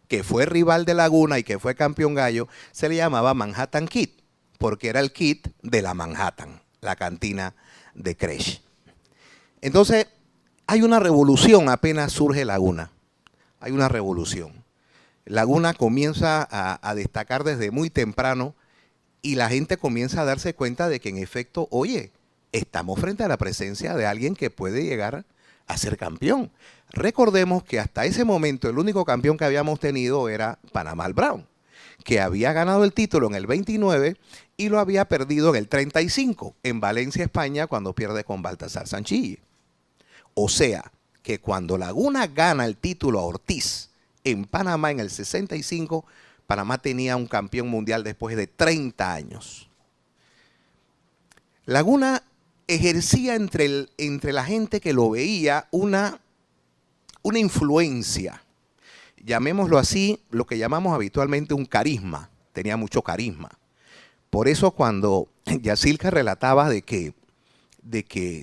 que fue rival de Laguna y que fue campeón gallo, se le llamaba Manhattan Kid, porque era el Kid de la Manhattan, la cantina de Kresh. Entonces, hay una revolución apenas surge Laguna. Hay una revolución. Laguna comienza a destacar desde muy temprano y la gente comienza a darse cuenta de que en efecto, oye, estamos frente a la presencia de alguien que puede llegar a ser campeón. Recordemos que hasta ese momento el único campeón que habíamos tenido era Panamá Brown. que había ganado el título en el 29 y lo había perdido en el 35, en Valencia, España, cuando pierde con Baltasar Sanchille. O sea, que cuando Laguna gana el título a Ortiz en Panamá en el 65, Panamá tenía un campeón mundial después de 30 años. Laguna ejercía entre la gente que lo veía una influencia, llamémoslo así, lo que llamamos habitualmente un carisma. Tenía mucho carisma. Por eso cuando Yacirca relataba de que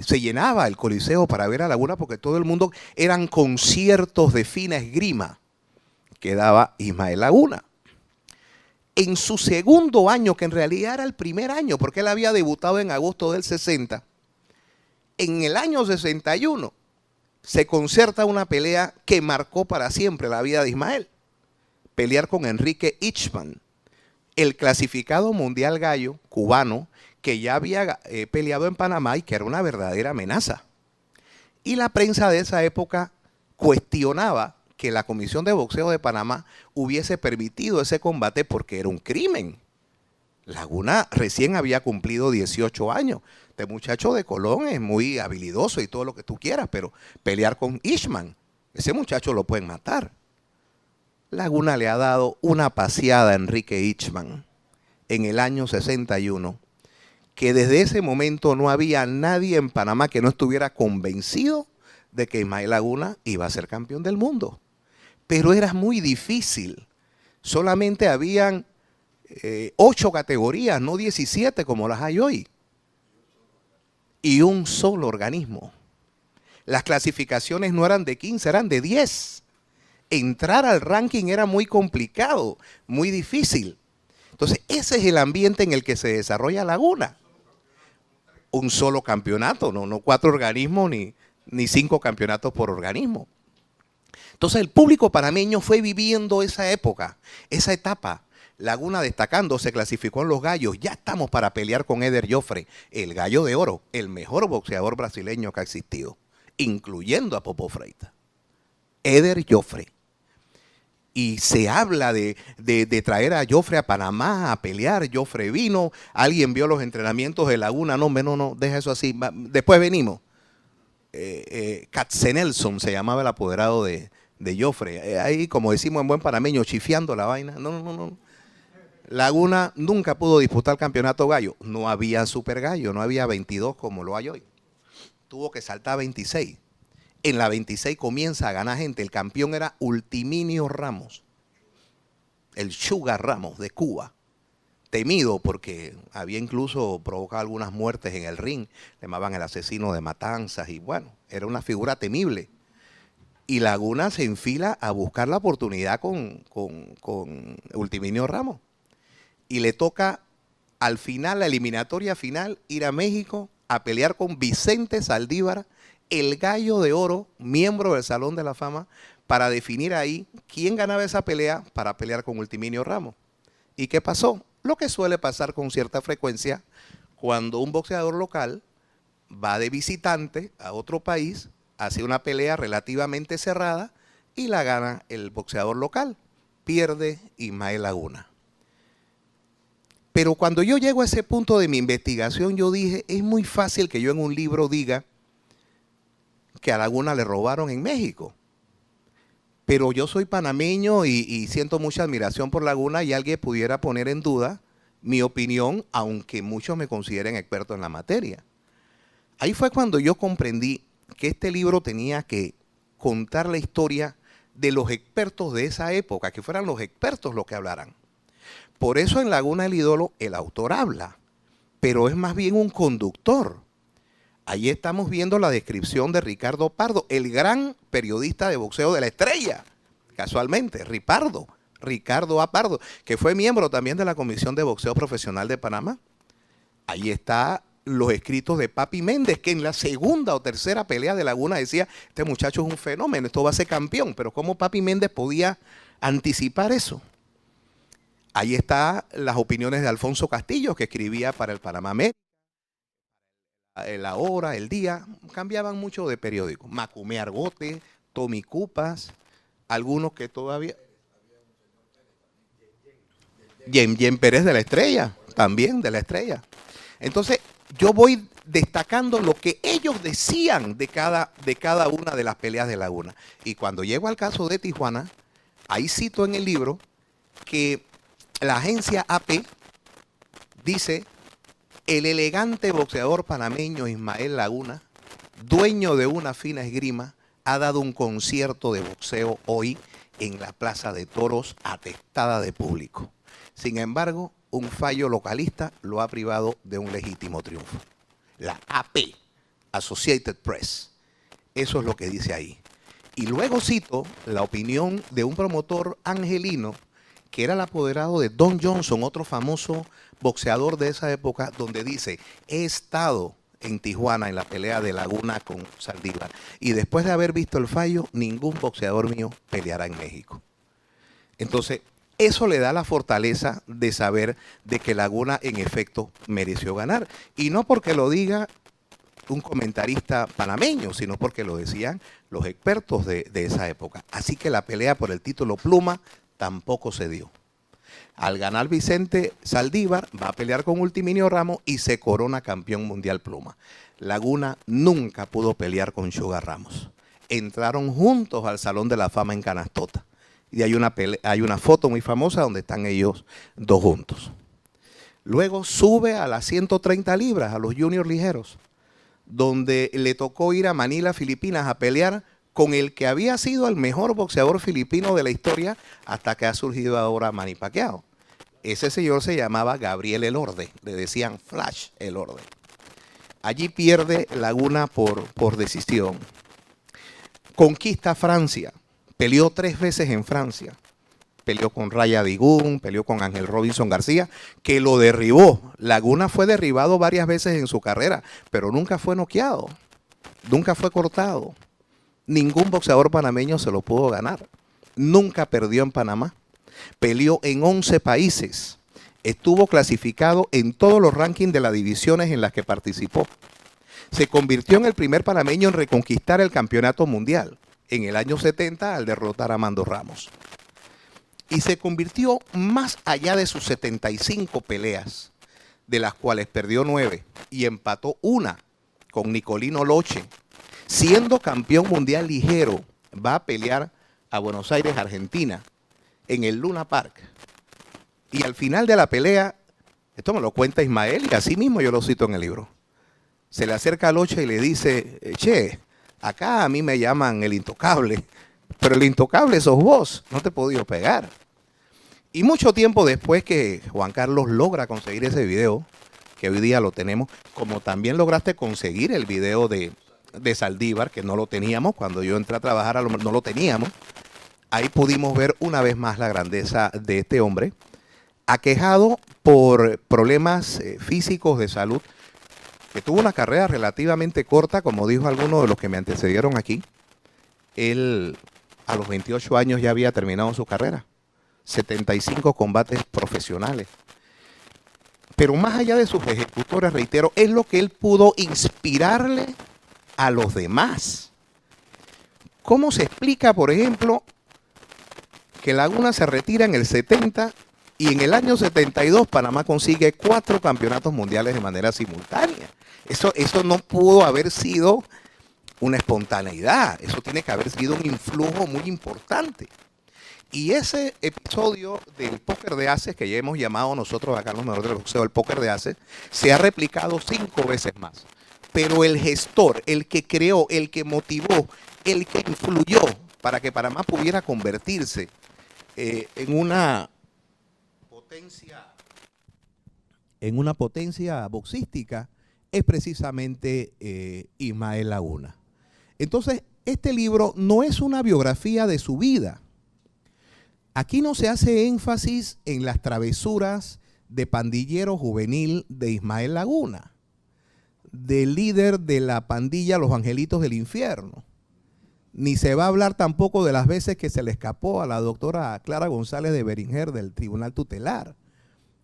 se llenaba el Coliseo para ver a Laguna, porque todo el mundo eran conciertos de fina esgrima que daba Ismael Laguna. En su segundo año, que en realidad era el primer año, porque él había debutado en agosto del 60, en el año 61 se concerta una pelea que marcó para siempre la vida de Ismael. Pelear con Enrique Ichman, el clasificado mundial gallo cubano que ya había peleado en Panamá y que era una verdadera amenaza. Y la prensa de esa época cuestionaba que la Comisión de Boxeo de Panamá hubiese permitido ese combate porque era un crimen. Laguna recién había cumplido 18 años. Este muchacho de Colón es muy habilidoso y todo lo que tú quieras, pero pelear con Ichman, ese muchacho lo pueden matar. Laguna le ha dado una paseada a Enrique Ichman en el año 61, que desde ese momento no había nadie en Panamá que no estuviera convencido de que Ismael Laguna iba a ser campeón del mundo. Pero era muy difícil. Solamente habían 8 categorías, no 17 como las hay hoy. Y un solo organismo. Las clasificaciones no eran de 15, eran de 10. Entrar al ranking era muy complicado, muy difícil. Entonces, ese es el ambiente en el que se desarrolla Laguna. Un solo campeonato, no 4 organismos ni 5 campeonatos por organismo. Entonces, el público panameño fue viviendo esa época, esa etapa. Laguna destacando, se clasificó en los gallos. Ya estamos para pelear con Éder Joffre, el gallo de oro, el mejor boxeador brasileño que ha existido, incluyendo a Popo Freitas. Éder Joffre. Y se habla de traer a Joffre a Panamá a pelear. Joffre vino, alguien vio los entrenamientos de Laguna. No, deja eso así. Después venimos. Katzenelson se llamaba el apoderado de Joffre. Ahí, como decimos en buen panameño, chifiando la vaina. No. Laguna nunca pudo disputar el campeonato gallo. No había super gallo, no había 22 como lo hay hoy. Tuvo que saltar a 26. En la 26 comienza a ganar gente. El campeón era Ultiminio Ramos, el Sugar Ramos de Cuba. Temido porque había incluso provocado algunas muertes en el ring. Le llamaban el asesino de Matanzas y bueno, era una figura temible. Y Laguna se enfila a buscar la oportunidad con Ultiminio Ramos. Y le toca al final, la eliminatoria final, ir a México a pelear con Vicente Saldívar, el gallo de oro, miembro del Salón de la Fama, para definir ahí quién ganaba esa pelea para pelear con Ultiminio Ramos. ¿Y qué pasó? Lo que suele pasar con cierta frecuencia cuando un boxeador local va de visitante a otro país, hace una pelea relativamente cerrada y la gana el boxeador local. Pierde Ismael Laguna. Pero cuando yo llego a ese punto de mi investigación, yo dije, es muy fácil que yo en un libro diga que a Laguna le robaron en México. Pero yo soy panameño y siento mucha admiración por Laguna y alguien pudiera poner en duda mi opinión, aunque muchos me consideren experto en la materia. Ahí fue cuando yo comprendí que este libro tenía que contar la historia de los expertos de esa época, que fueran los expertos los que hablaran. Por eso en Laguna del Ídolo el autor habla, pero es más bien un conductor. Ahí estamos viendo la descripción de Ricardo Pardo, el gran periodista de boxeo de La Estrella, casualmente, Ricardo A. Pardo, que fue miembro también de la Comisión de Boxeo Profesional de Panamá. Ahí está los escritos de Papi Méndez, que en la segunda o tercera pelea de Laguna decía, este muchacho es un fenómeno, esto va a ser campeón, pero ¿cómo Papi Méndez podía anticipar eso? Ahí están las opiniones de Alfonso Castillo, que escribía para el Panamá América. La hora, el día, cambiaban mucho de periódico. Macumé Argote, Tommy Cupas, algunos que todavía... Yen Pérez de la Estrella, también de la Estrella. Entonces, yo voy destacando lo que ellos decían de cada una de las peleas de Laguna. Y cuando llego al caso de Tijuana, ahí cito en el libro que la agencia AP dice: el elegante boxeador panameño Ismael Laguna, dueño de una fina esgrima, ha dado un concierto de boxeo hoy en la Plaza de Toros atestada de público. Sin embargo, un fallo localista lo ha privado de un legítimo triunfo. La AP, Associated Press. Eso es lo que dice ahí. Y luego cito la opinión de un promotor angelino que era el apoderado de Don Johnson, otro famoso boxeador de esa época, donde dice: he estado en Tijuana en la pelea de Laguna con Saldívar y después de haber visto el fallo, ningún boxeador mío peleará en México. Entonces, eso le da la fortaleza de saber de que Laguna en efecto mereció ganar. Y no porque lo diga un comentarista panameño, sino porque lo decían los expertos de esa época. Así que la pelea por el título pluma tampoco se dio. Al ganar Vicente Saldívar, va a pelear con Ultiminio Ramos y se corona campeón mundial pluma. Laguna nunca pudo pelear con Sugar Ramos. Entraron juntos al Salón de la Fama en Canastota. Y hay una foto muy famosa donde están ellos dos juntos. Luego sube a las 130 libras, a los juniors ligeros, donde le tocó ir a Manila, Filipinas, a pelear con el que había sido el mejor boxeador filipino de la historia hasta que ha surgido ahora Manny Pacquiao. Ese señor se llamaba Gabriel Elorde, le decían Flash Elorde. Allí pierde Laguna por decisión. Conquista Francia, peleó 3 veces en Francia. Peleó con Raya Digún, peleó con Ángel Robinson García, que lo derribó. Laguna fue derribado varias veces en su carrera, pero nunca fue noqueado, nunca fue cortado. Ningún boxeador panameño se lo pudo ganar. Nunca perdió en Panamá. Peleó en 11 países. Estuvo clasificado en todos los rankings de las divisiones en las que participó. Se convirtió en el primer panameño en reconquistar el campeonato mundial en el año 70 al derrotar a Mando Ramos. Y se convirtió más allá de sus 75 peleas, de las cuales perdió 9 y empató 1 con Nicolino Loche. Siendo campeón mundial ligero, va a pelear a Buenos Aires, Argentina, en el Luna Park. Y al final de la pelea, esto me lo cuenta Ismael y así mismo yo lo cito en el libro, se le acerca a Loche y le dice: che, acá a mí me llaman el intocable, pero el intocable sos vos, no te he podido pegar. Y mucho tiempo después que Juan Carlos logra conseguir ese video, que hoy día lo tenemos, como también lograste conseguir el video de Saldívar, que no lo teníamos, cuando yo entré a trabajar no lo teníamos. Ahí pudimos ver una vez más la grandeza de este hombre, aquejado por problemas físicos de salud, que tuvo una carrera relativamente corta, como dijo alguno de los que me antecedieron aquí. Él a los 28 años ya había terminado su carrera, 75 combates profesionales. Pero más allá de sus ejecutores, reitero, es lo que él pudo inspirarle a los demás. ¿Cómo se explica, por ejemplo, que Laguna se retira en el 70 y en el año 72 Panamá consigue 4 campeonatos mundiales de manera simultánea? Eso no pudo haber sido una espontaneidad, eso tiene que haber sido un influjo muy importante. Y ese episodio del póker de ases, que ya hemos llamado nosotros acá en Los Mejores del Boxeo el póker de ases, se ha replicado 5 veces más. Pero el gestor, el que creó, el que motivó, el que influyó para que Panamá pudiera convertirse en una potencia boxística, es precisamente Ismael Laguna. Entonces, este libro no es una biografía de su vida. Aquí no se hace énfasis en las travesuras de pandillero juvenil de Ismael Laguna, del líder de la pandilla Los Angelitos del Infierno. Ni se va a hablar tampoco de las veces que se le escapó a la doctora Clara González de Beringer del Tribunal Tutelar,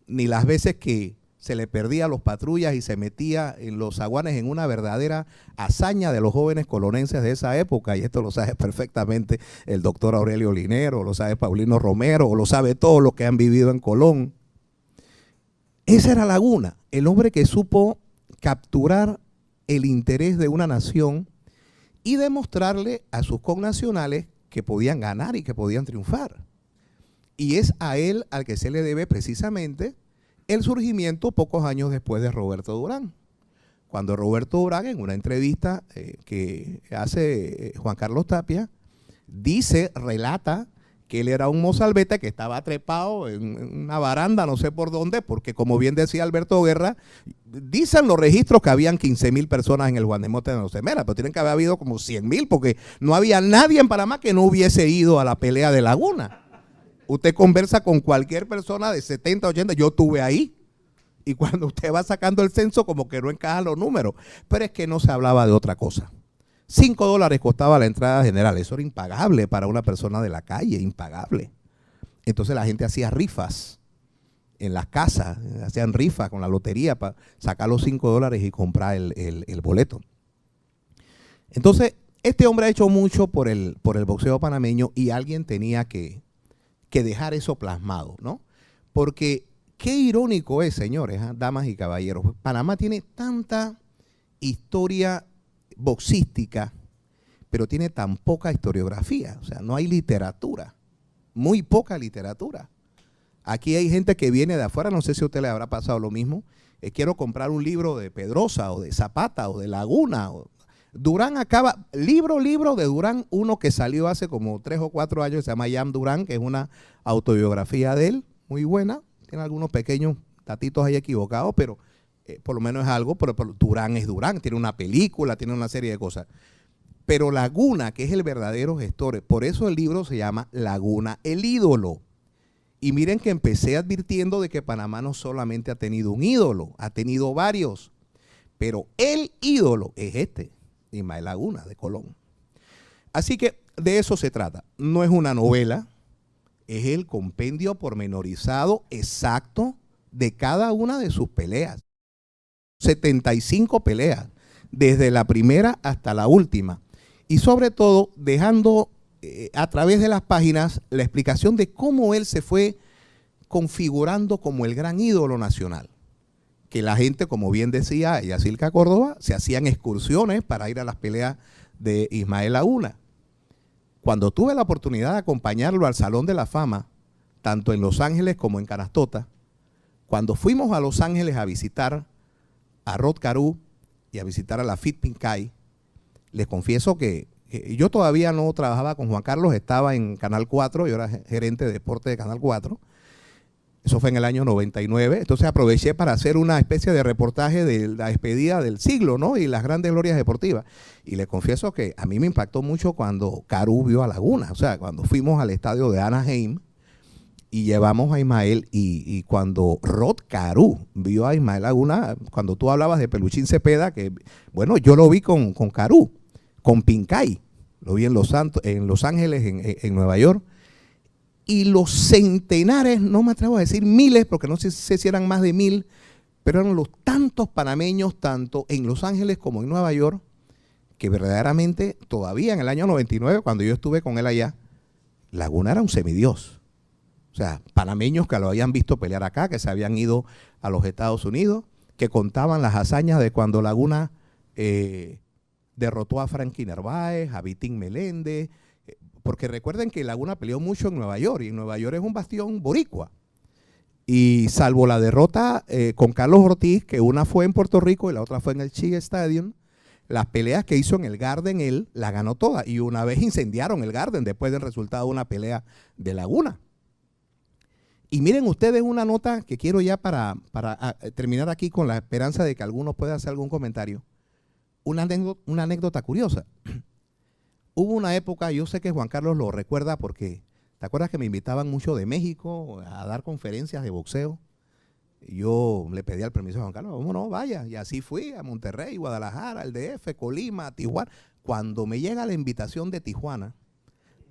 ni las veces que se le perdía a los patrullas y se metía en los zaguanes en una verdadera hazaña de los jóvenes colonenses de esa época, y esto lo sabe perfectamente el doctor Aurelio Linero, lo sabe Paulino Romero, o lo sabe todos los que han vivido en Colón. Esa era Laguna, el hombre que supo capturar el interés de una nación y demostrarle a sus connacionales que podían ganar y que podían triunfar. Y es a él al que se le debe precisamente el surgimiento pocos años después de Roberto Durán. Cuando Roberto Durán, en una entrevista que hace Juan Carlos Tapia, relata que él era un mozalbete que estaba trepado en una baranda, no sé por dónde, porque como bien decía Alberto Guerra, dicen los registros que habían 15,000 personas en el Juan de Mote de Nosemera, pero tienen que haber habido como 100,000, porque no había nadie en Panamá que no hubiese ido a la pelea de Laguna. Usted conversa con cualquier persona de 70, 80, yo estuve ahí. Y cuando usted va sacando el censo, como que no encajan los números. Pero es que no se hablaba de otra cosa. $5 costaba la entrada general. Eso era impagable para una persona de la calle, impagable. Entonces la gente hacía rifas en las casas, hacían rifas con la lotería para sacar los $5 y comprar el boleto. Entonces, este hombre ha hecho mucho por el boxeo panameño y alguien tenía que dejar eso plasmado, ¿no? Porque qué irónico es, señores, damas y caballeros. Panamá tiene tanta historia boxística, pero tiene tan poca historiografía. O sea, no hay literatura, muy poca literatura. Aquí hay gente que viene de afuera, no sé si a usted le habrá pasado lo mismo. Quiero comprar un libro de Pedrosa o de Zapata o de Laguna. Durán acaba, libro de Durán, uno que salió hace como 3 o 4 años, se llama Jan Durán, que es una autobiografía de él, muy buena. Tiene algunos pequeños datitos ahí equivocados, pero por lo menos es algo. Pero Durán es Durán, tiene una película, tiene una serie de cosas. Pero Laguna, que es el verdadero gestor, por eso el libro se llama Laguna, el ídolo. Y miren que empecé advirtiendo de que Panamá no solamente ha tenido un ídolo, ha tenido varios. Pero el ídolo es este, Ismael Laguna, de Colón. Así que de eso se trata. No es una novela, es el compendio pormenorizado exacto de cada una de sus peleas. 75 peleas, desde la primera hasta la última. Y sobre todo dejando a través de las páginas la explicación de cómo él se fue configurando como el gran ídolo nacional. Que la gente, como bien decía Yacilca Córdoba, se hacían excursiones para ir a las peleas de Ismael Laguna. Cuando tuve la oportunidad de acompañarlo al Salón de la Fama, tanto en Los Ángeles como en Canastota, cuando fuimos a Los Ángeles a visitar a Rod Carew y a visitar a la Fit Pincay, les confieso que yo todavía no trabajaba con Juan Carlos, estaba en Canal 4, yo era gerente de deporte de Canal 4. Eso fue en el año 99, entonces aproveché para hacer una especie de reportaje de la despedida del siglo, ¿no? Y las grandes glorias deportivas. Y le confieso que a mí me impactó mucho cuando Carew vio a Laguna, o sea, cuando fuimos al estadio de Anaheim y llevamos a Ismael, y cuando Rod Carew vio a Ismael Laguna, cuando tú hablabas de Peluchín Cepeda, que bueno, yo lo vi con Carew, con Pincay, lo vi en Los Ángeles, en Nueva York. Y los centenares, no me atrevo a decir miles, porque no sé si eran más de 1000, pero eran los tantos panameños, tanto en Los Ángeles como en Nueva York, que verdaderamente todavía en el año 99, cuando yo estuve con él allá, Laguna era un semidios. O sea, panameños que lo habían visto pelear acá, que se habían ido a los Estados Unidos, que contaban las hazañas de cuando Laguna derrotó a Frankie Narváez, a Vitín Meléndez. Porque recuerden que Laguna peleó mucho en Nueva York, y en Nueva York es un bastión boricua. Y salvo la derrota con Carlos Ortiz, que una fue en Puerto Rico y la otra fue en el Shea Stadium, las peleas que hizo en el Garden él la ganó todas. Y una vez incendiaron el Garden después del resultado de una pelea de Laguna. Y miren ustedes una nota que quiero ya para terminar aquí con la esperanza de que alguno pueda hacer algún comentario. Una anécdota curiosa. Hubo una época, yo sé que Juan Carlos lo recuerda porque, ¿te acuerdas que me invitaban mucho de México a dar conferencias de boxeo? Y yo le pedí el permiso a Juan Carlos, ¿cómo no? Vaya. Y así fui a Monterrey, Guadalajara, al DF, Colima, Tijuana. Cuando me llega la invitación de Tijuana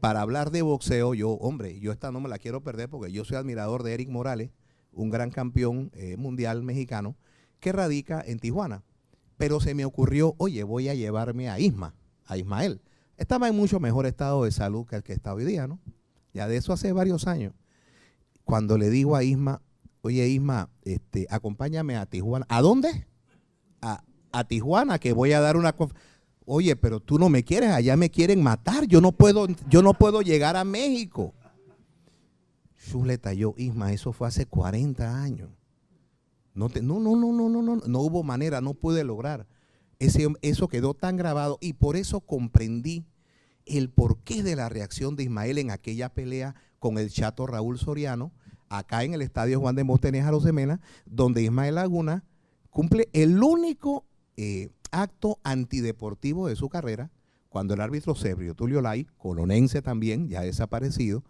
para hablar de boxeo, yo esta no me la quiero perder porque yo soy admirador de Eric Morales, un gran campeón mundial mexicano que radica en Tijuana. Pero se me ocurrió, oye, voy a llevarme a Ismael. Estaba en mucho mejor estado de salud que el que está hoy día, ¿no? Ya de eso hace varios años. Cuando le digo a Isma, oye Isma, acompáñame a Tijuana. ¿A dónde? A Tijuana, que voy a dar una... Oye, pero tú no me quieres, allá me quieren matar, yo no puedo llegar a México. Chuleta, yo, Isma, eso fue hace 40 años. No hubo manera, no pude lograr. Eso quedó tan grabado y por eso comprendí el porqué de la reacción de Ismael en aquella pelea con el chato Raúl Soriano, acá en el estadio Juan de Móstenes Arosemena, donde Ismael Laguna cumple el único acto antideportivo de su carrera, cuando el árbitro Sergio Tulio Lai, colonense también, ya desaparecido,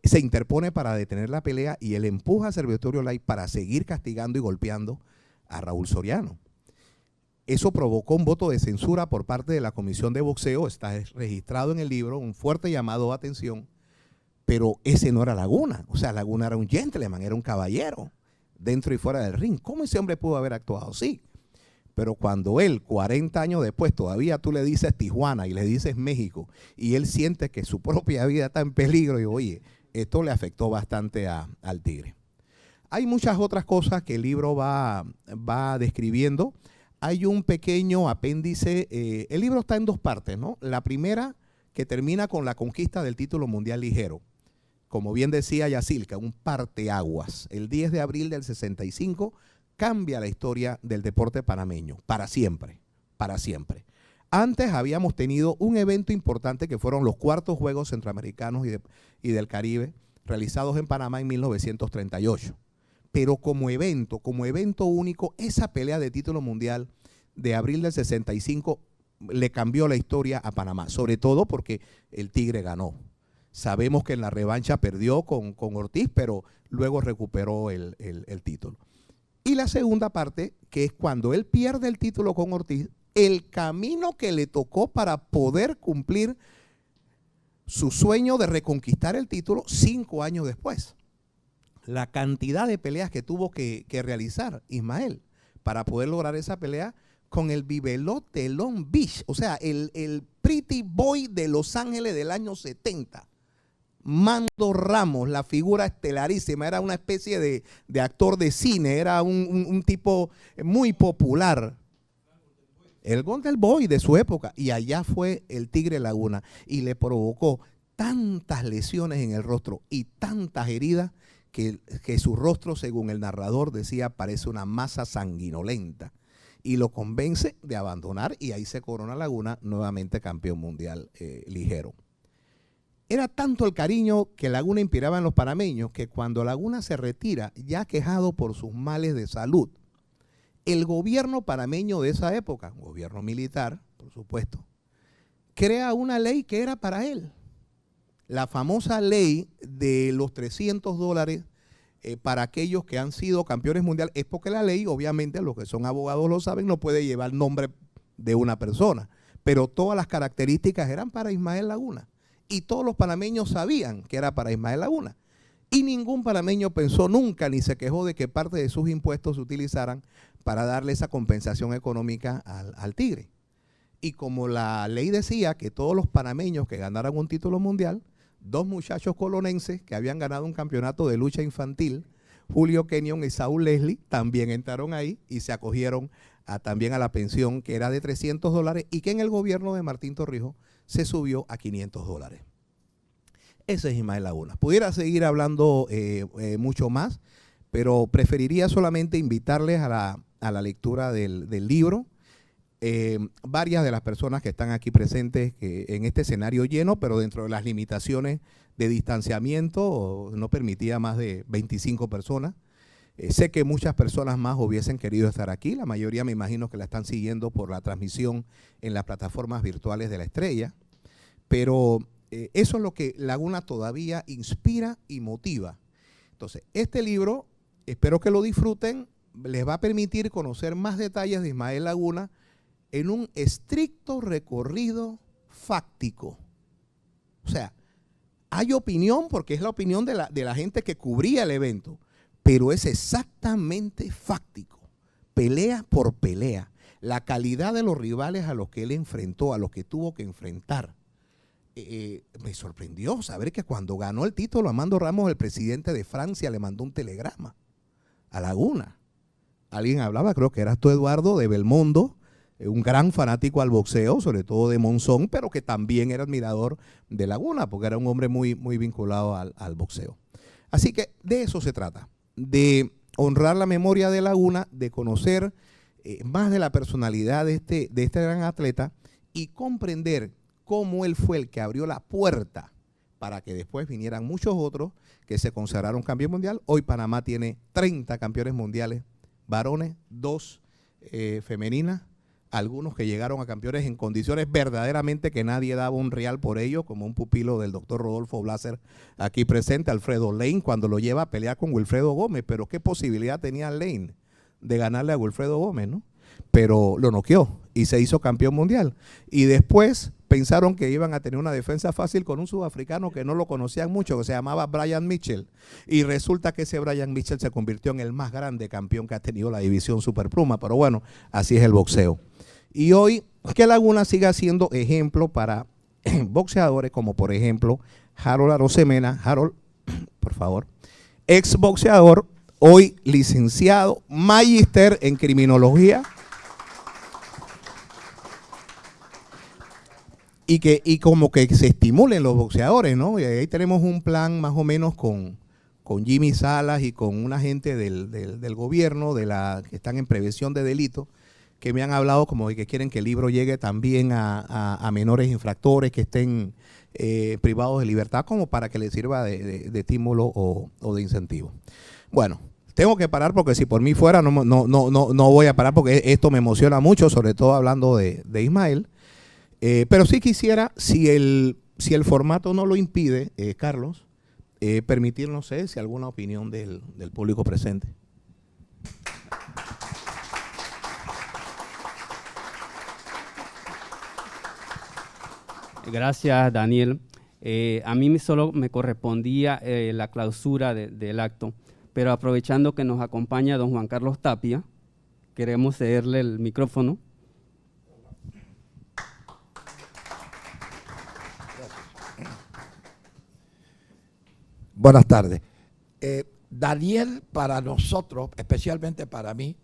se interpone para detener la pelea y él empuja a Sergio Tulio Lai para seguir castigando y golpeando a Raúl Soriano. Eso provocó un voto de censura por parte de la Comisión de Boxeo, está registrado en el libro, un fuerte llamado a atención, pero ese no era Laguna, o sea, Laguna era un gentleman, era un caballero, dentro y fuera del ring. ¿Cómo ese hombre pudo haber actuado? Sí, pero cuando él, 40 años después, todavía tú le dices Tijuana y le dices México, y él siente que su propia vida está en peligro, y oye, esto le afectó bastante al Tigre. Hay muchas otras cosas que el libro va describiendo. Hay un pequeño apéndice, el libro está en dos partes, ¿no? La primera, que termina con la conquista del título mundial ligero. Como bien decía Yacilca, un parteaguas. El 10 de abril del 65 cambia la historia del deporte panameño, para siempre, para siempre. Antes habíamos tenido un evento importante que fueron los cuartos Juegos Centroamericanos y del Caribe, realizados en Panamá en 1938. Pero como evento único, esa pelea de título mundial de abril del 65 le cambió la historia a Panamá, sobre todo porque el Tigre ganó. Sabemos que en la revancha perdió con Ortiz, pero luego recuperó el título. Y la segunda parte, que es cuando él pierde el título con Ortiz, el camino que le tocó para poder cumplir su sueño de reconquistar el título 5 años después. La cantidad de peleas que tuvo que realizar Ismael para poder lograr esa pelea con el bibelot de Long Beach, o sea, el pretty boy de Los Ángeles del año 70. Mando Ramos, la figura estelarísima, era una especie de actor de cine, era un tipo muy popular. El Golden Boy de su época, y allá fue el Tigre Laguna y le provocó tantas lesiones en el rostro y tantas heridas que su rostro, según el narrador decía, parece una masa sanguinolenta, y lo convence de abandonar, y ahí se corona Laguna nuevamente campeón mundial ligero. Era tanto el cariño que Laguna inspiraba en los panameños que cuando Laguna se retira, ya quejado por sus males de salud, el gobierno panameño de esa época, gobierno militar, por supuesto, crea una ley que era para él. La famosa ley de los $300 para aquellos que han sido campeones mundiales. Es porque la ley, obviamente, los que son abogados lo saben, no puede llevar nombre de una persona. Pero todas las características eran para Ismael Laguna. Y todos los panameños sabían que era para Ismael Laguna. Y ningún panameño pensó nunca ni se quejó de que parte de sus impuestos se utilizaran para darle esa compensación económica al Tigre. Y como la ley decía que todos los panameños que ganaran un título mundial, 2 muchachos colonenses que habían ganado un campeonato de lucha infantil, Julio Kenyon y Saúl Leslie, también entraron ahí y se acogieron también a la pensión, que era de $300 y que en el gobierno de Martín Torrijos se subió a $500. Ese es Ismael Laguna. Pudiera seguir hablando mucho más, pero preferiría solamente invitarles a la lectura del libro. Varias de las personas que están aquí presentes en este escenario lleno, pero dentro de las limitaciones de distanciamiento, no permitía más de 25 personas. Sé que muchas personas más hubiesen querido estar aquí, la mayoría me imagino que la están siguiendo por la transmisión en las plataformas virtuales de La Estrella, pero eso es lo que Laguna todavía inspira y motiva. Entonces, este libro, espero que lo disfruten, les va a permitir conocer más detalles de Ismael Laguna en un estricto recorrido fáctico. O sea, hay opinión porque es la opinión de la gente que cubría el evento, pero es exactamente fáctico, pelea por pelea. La calidad de los rivales a los que él enfrentó, a los que tuvo que enfrentar. Me sorprendió saber que cuando ganó el título a Mando Ramos, el presidente de Francia le mandó un telegrama a Laguna. Alguien hablaba, creo que eras tú, Eduardo, de Belmondo, un gran fanático al boxeo, sobre todo de Monzón, pero que también era admirador de Laguna, porque era un hombre muy, muy vinculado al boxeo. Así que de eso se trata, de honrar la memoria de Laguna, de conocer más de la personalidad de este gran atleta y comprender cómo él fue el que abrió la puerta para que después vinieran muchos otros que se consagraron campeón mundial. Hoy Panamá tiene 30 campeones mundiales, varones, 2 femeninas, algunos que llegaron a campeones en condiciones verdaderamente que nadie daba un real por ello, como un pupilo del doctor Rodolfo Blaser aquí presente, Alfredo Lane, cuando lo lleva a pelear con Wilfredo Gómez. Pero qué posibilidad tenía Lane de ganarle a Wilfredo Gómez, ¿no? Pero lo noqueó y se hizo campeón mundial. Y después pensaron que iban a tener una defensa fácil con un sudafricano que no lo conocían mucho, que se llamaba Brian Mitchell. Y resulta que ese Brian Mitchell se convirtió en el más grande campeón que ha tenido la división Superpluma. Pero bueno, así es el boxeo. Y hoy que Laguna siga siendo ejemplo para boxeadores como por ejemplo Harold Arosemena. Harold, por favor, ex boxeador, hoy licenciado, magíster en criminología. Y como que se estimulen los boxeadores, ¿no? Y ahí tenemos un plan más o menos con Jimmy Salas y con una gente del gobierno, que están en prevención de delitos, que me han hablado como de que quieren que el libro llegue también a menores infractores que estén privados de libertad, como para que les sirva de estímulo o de incentivo. Bueno, tengo que parar porque si por mí fuera no voy a parar porque esto me emociona mucho, sobre todo hablando de Ismael. Pero sí quisiera, si el formato no lo impide, Carlos, permitir, no sé, si alguna opinión del público presente. Gracias, Daniel. A mí solo me correspondía la clausura del acto, pero aprovechando que nos acompaña don Juan Carlos Tapia, queremos cederle el micrófono. Buenas tardes. Daniel, para nosotros, especialmente para mí,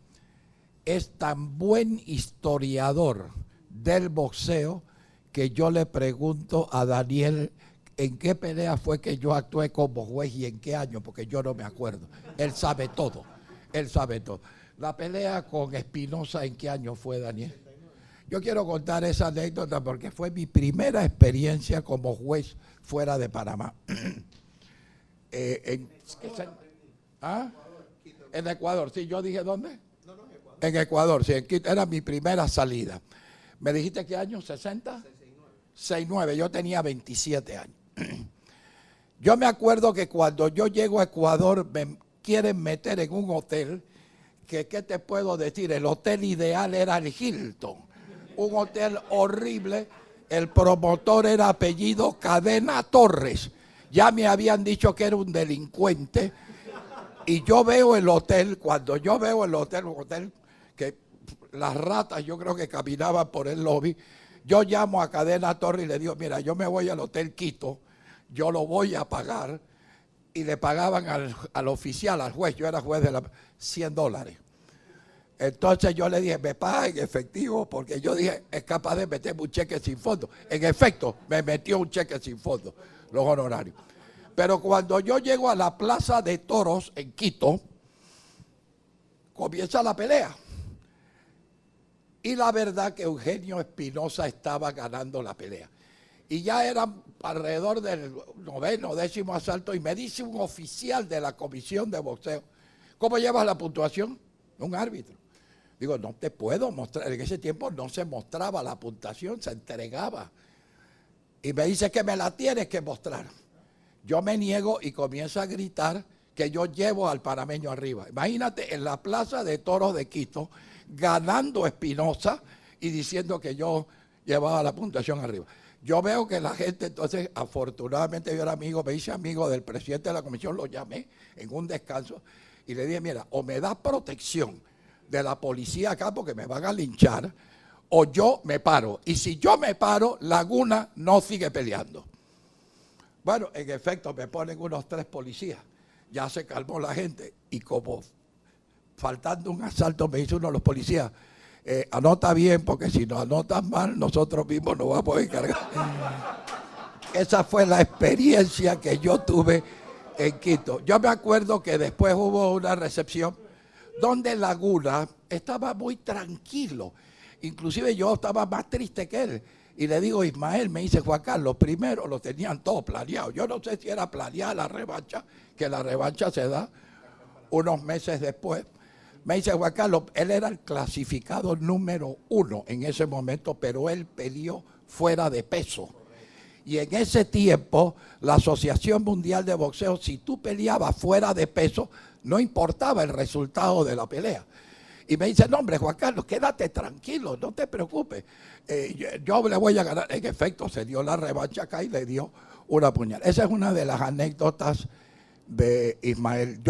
es tan buen historiador del boxeo que yo le pregunto a Daniel en qué pelea fue que yo actué como juez y en qué año, porque yo no me acuerdo. Él sabe todo, él sabe todo. La pelea con Espinosa, ¿en qué año fue, Daniel? Yo quiero contar esa anécdota porque fue mi primera experiencia como juez fuera de Panamá. En Ecuador, sí, yo dije ¿dónde? En Ecuador, sí, en Quito, era mi primera salida. ¿Me dijiste qué año? ¿60? 69, yo tenía 27 años. Yo me acuerdo que cuando yo llego a Ecuador me quieren meter en un hotel que, ¿qué te puedo decir? El hotel ideal era el Hilton, un hotel horrible. El promotor era apellido Cadena Torres. Ya me habían dicho que era un delincuente. Y yo veo el hotel, cuando yo veo el hotel, un hotel que las ratas yo creo que caminaban por el lobby, yo llamo a Cadena Torres y le digo, mira, yo me voy al Hotel Quito, yo lo voy a pagar. Y le pagaban al oficial, al juez, yo era juez de $100. Entonces yo le dije, me paga en efectivo, porque yo dije, es capaz de meterme un cheque sin fondo. En efecto, me metió un cheque sin fondo, los honorarios. Pero cuando yo llego a la Plaza de Toros en Quito, comienza la pelea. Y la verdad que Eugenio Espinosa estaba ganando la pelea. Y ya eran alrededor del 9º, 10º asalto, y me dice un oficial de la comisión de boxeo, ¿cómo llevas la puntuación? Un árbitro. Digo, no te puedo mostrar. En ese tiempo no se mostraba la puntuación, se entregaba. Y me dice que me la tienes que mostrar. Yo me niego y comienzo a gritar que yo llevo al panameño arriba. Imagínate en la Plaza de Toros de Quito, ganando Espinosa y diciendo que yo llevaba la puntuación arriba. Yo veo que la gente, entonces, afortunadamente yo era amigo, me hice amigo del presidente de la comisión, lo llamé en un descanso y le dije, mira, o me das protección de la policía acá porque me van a linchar, o yo me paro. Y si yo me paro, Laguna no sigue peleando. Bueno, en efecto, me ponen unos 3 policías. Ya se calmó la gente y como faltando un asalto, me dice uno de los policías, anota bien, porque si nos anotas mal, nosotros mismos nos vamos a encargar. Esa fue la experiencia que yo tuve en Quito. Yo me acuerdo que después hubo una recepción donde Laguna estaba muy tranquilo. Inclusive yo estaba más triste que él. Y le digo, Ismael, me dice, Juan Carlos, primero lo tenían todo planeado. Yo no sé si era planeada la revancha, que la revancha se da unos meses después. Me dice, Juan Carlos, él era el clasificado número 1 en ese momento, pero él peleó fuera de peso. Y en ese tiempo, la Asociación Mundial de Boxeo, si tú peleabas fuera de peso, no importaba el resultado de la pelea. Y me dice, no, hombre, Juan Carlos, quédate tranquilo, no te preocupes. Yo le voy a ganar. En efecto, se dio la revancha acá y le dio una puñalada. Esa es una de las anécdotas de Ismael.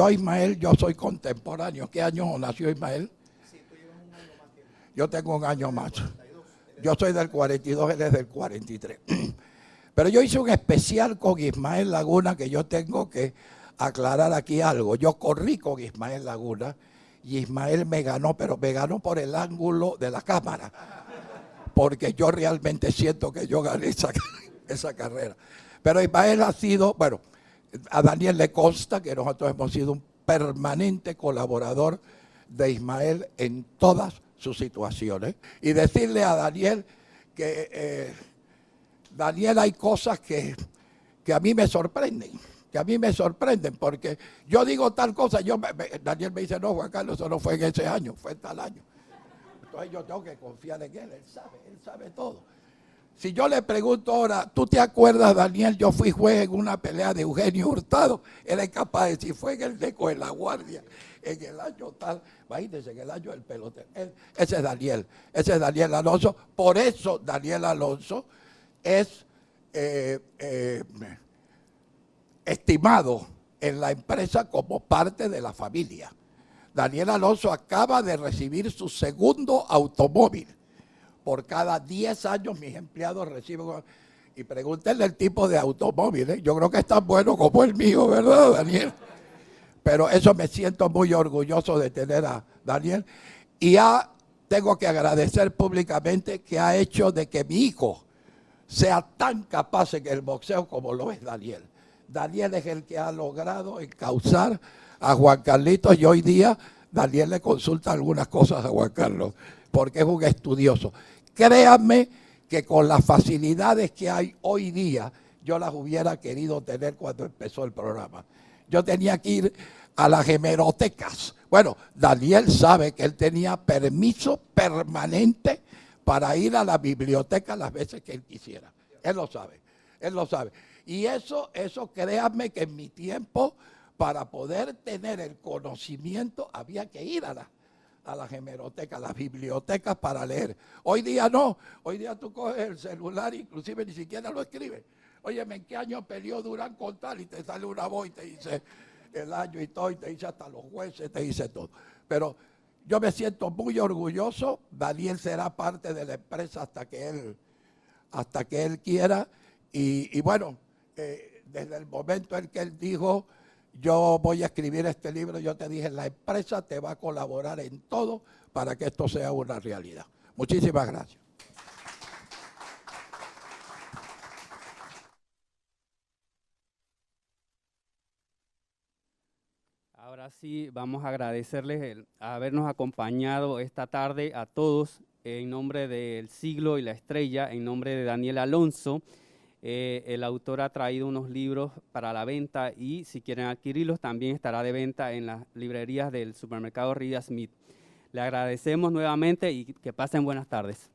Yo soy contemporáneo. ¿Qué año nació Ismael? Sí, tú llevas un año más que él. Yo tengo un año más. Yo soy del 42, él es del 43. Pero yo hice un especial con Ismael Laguna, que yo tengo que aclarar aquí algo. Yo corrí con Ismael Laguna y Ismael me ganó, pero me ganó por el ángulo de la cámara, porque yo realmente siento que yo gané esa carrera. Pero Ismael ha sido, bueno, a Daniel le consta que nosotros hemos sido un permanente colaborador de Ismael en todas sus situaciones. Y decirle a Daniel que, Daniel, hay cosas que a mí me sorprenden. Porque yo digo tal cosa, Daniel me dice, no, Juan Carlos, eso no fue en ese año, fue en tal año. Entonces yo tengo que confiar en él sabe todo. Si yo le pregunto ahora, ¿tú te acuerdas, Daniel? Yo fui juez en una pelea de Eugenio Hurtado, él es capaz de decir, fue en el Deco de la Guardia, en el año tal, imagínense, en el año del pelotero. Ese es Daniel Alonso, por eso Daniel Alonso es estimado en la empresa como parte de la familia. Daniel Alonso acaba de recibir su segundo automóvil. Por cada 10 años mis empleados reciben, y pregúntenle el tipo de automóvil, yo creo que es tan bueno como el mío, ¿verdad, Daniel? Pero eso me siento muy orgulloso de tener a Daniel. Y tengo que agradecer públicamente que ha hecho de que mi hijo sea tan capaz en el boxeo como lo es Daniel. Daniel es el que ha logrado encauzar a Juan Carlitos y hoy día Daniel le consulta algunas cosas a Juan Carlos porque es un estudioso. Créanme que con las facilidades que hay hoy día, yo las hubiera querido tener cuando empezó el programa. Yo tenía que ir a las hemerotecas. Bueno, Daniel sabe que él tenía permiso permanente para ir a la biblioteca las veces que él quisiera. Él lo sabe. Y eso créanme que en mi tiempo, para poder tener el conocimiento, había que ir a las hemerotecas, a las bibliotecas para leer. Hoy día no, hoy día tú coges el celular, inclusive ni siquiera lo escribes. Óyeme, ¿en qué año peleó Durán con tal? Y te sale una voz y te dice el año y todo, y te dice hasta los jueces, te dice todo. Pero yo me siento muy orgulloso. Daniel será parte de la empresa hasta que él quiera. Y bueno, desde el momento en que él dijo, yo voy a escribir este libro, yo te dije, la empresa te va a colaborar en todo para que esto sea una realidad. Muchísimas gracias. Ahora sí, vamos a agradecerles el habernos acompañado esta tarde a todos en nombre del Siglo y la Estrella, en nombre de Daniel Alonso. El autor ha traído unos libros para la venta y si quieren adquirirlos también estará de venta en las librerías del supermercado Rivia Smith. Le agradecemos nuevamente y que pasen buenas tardes.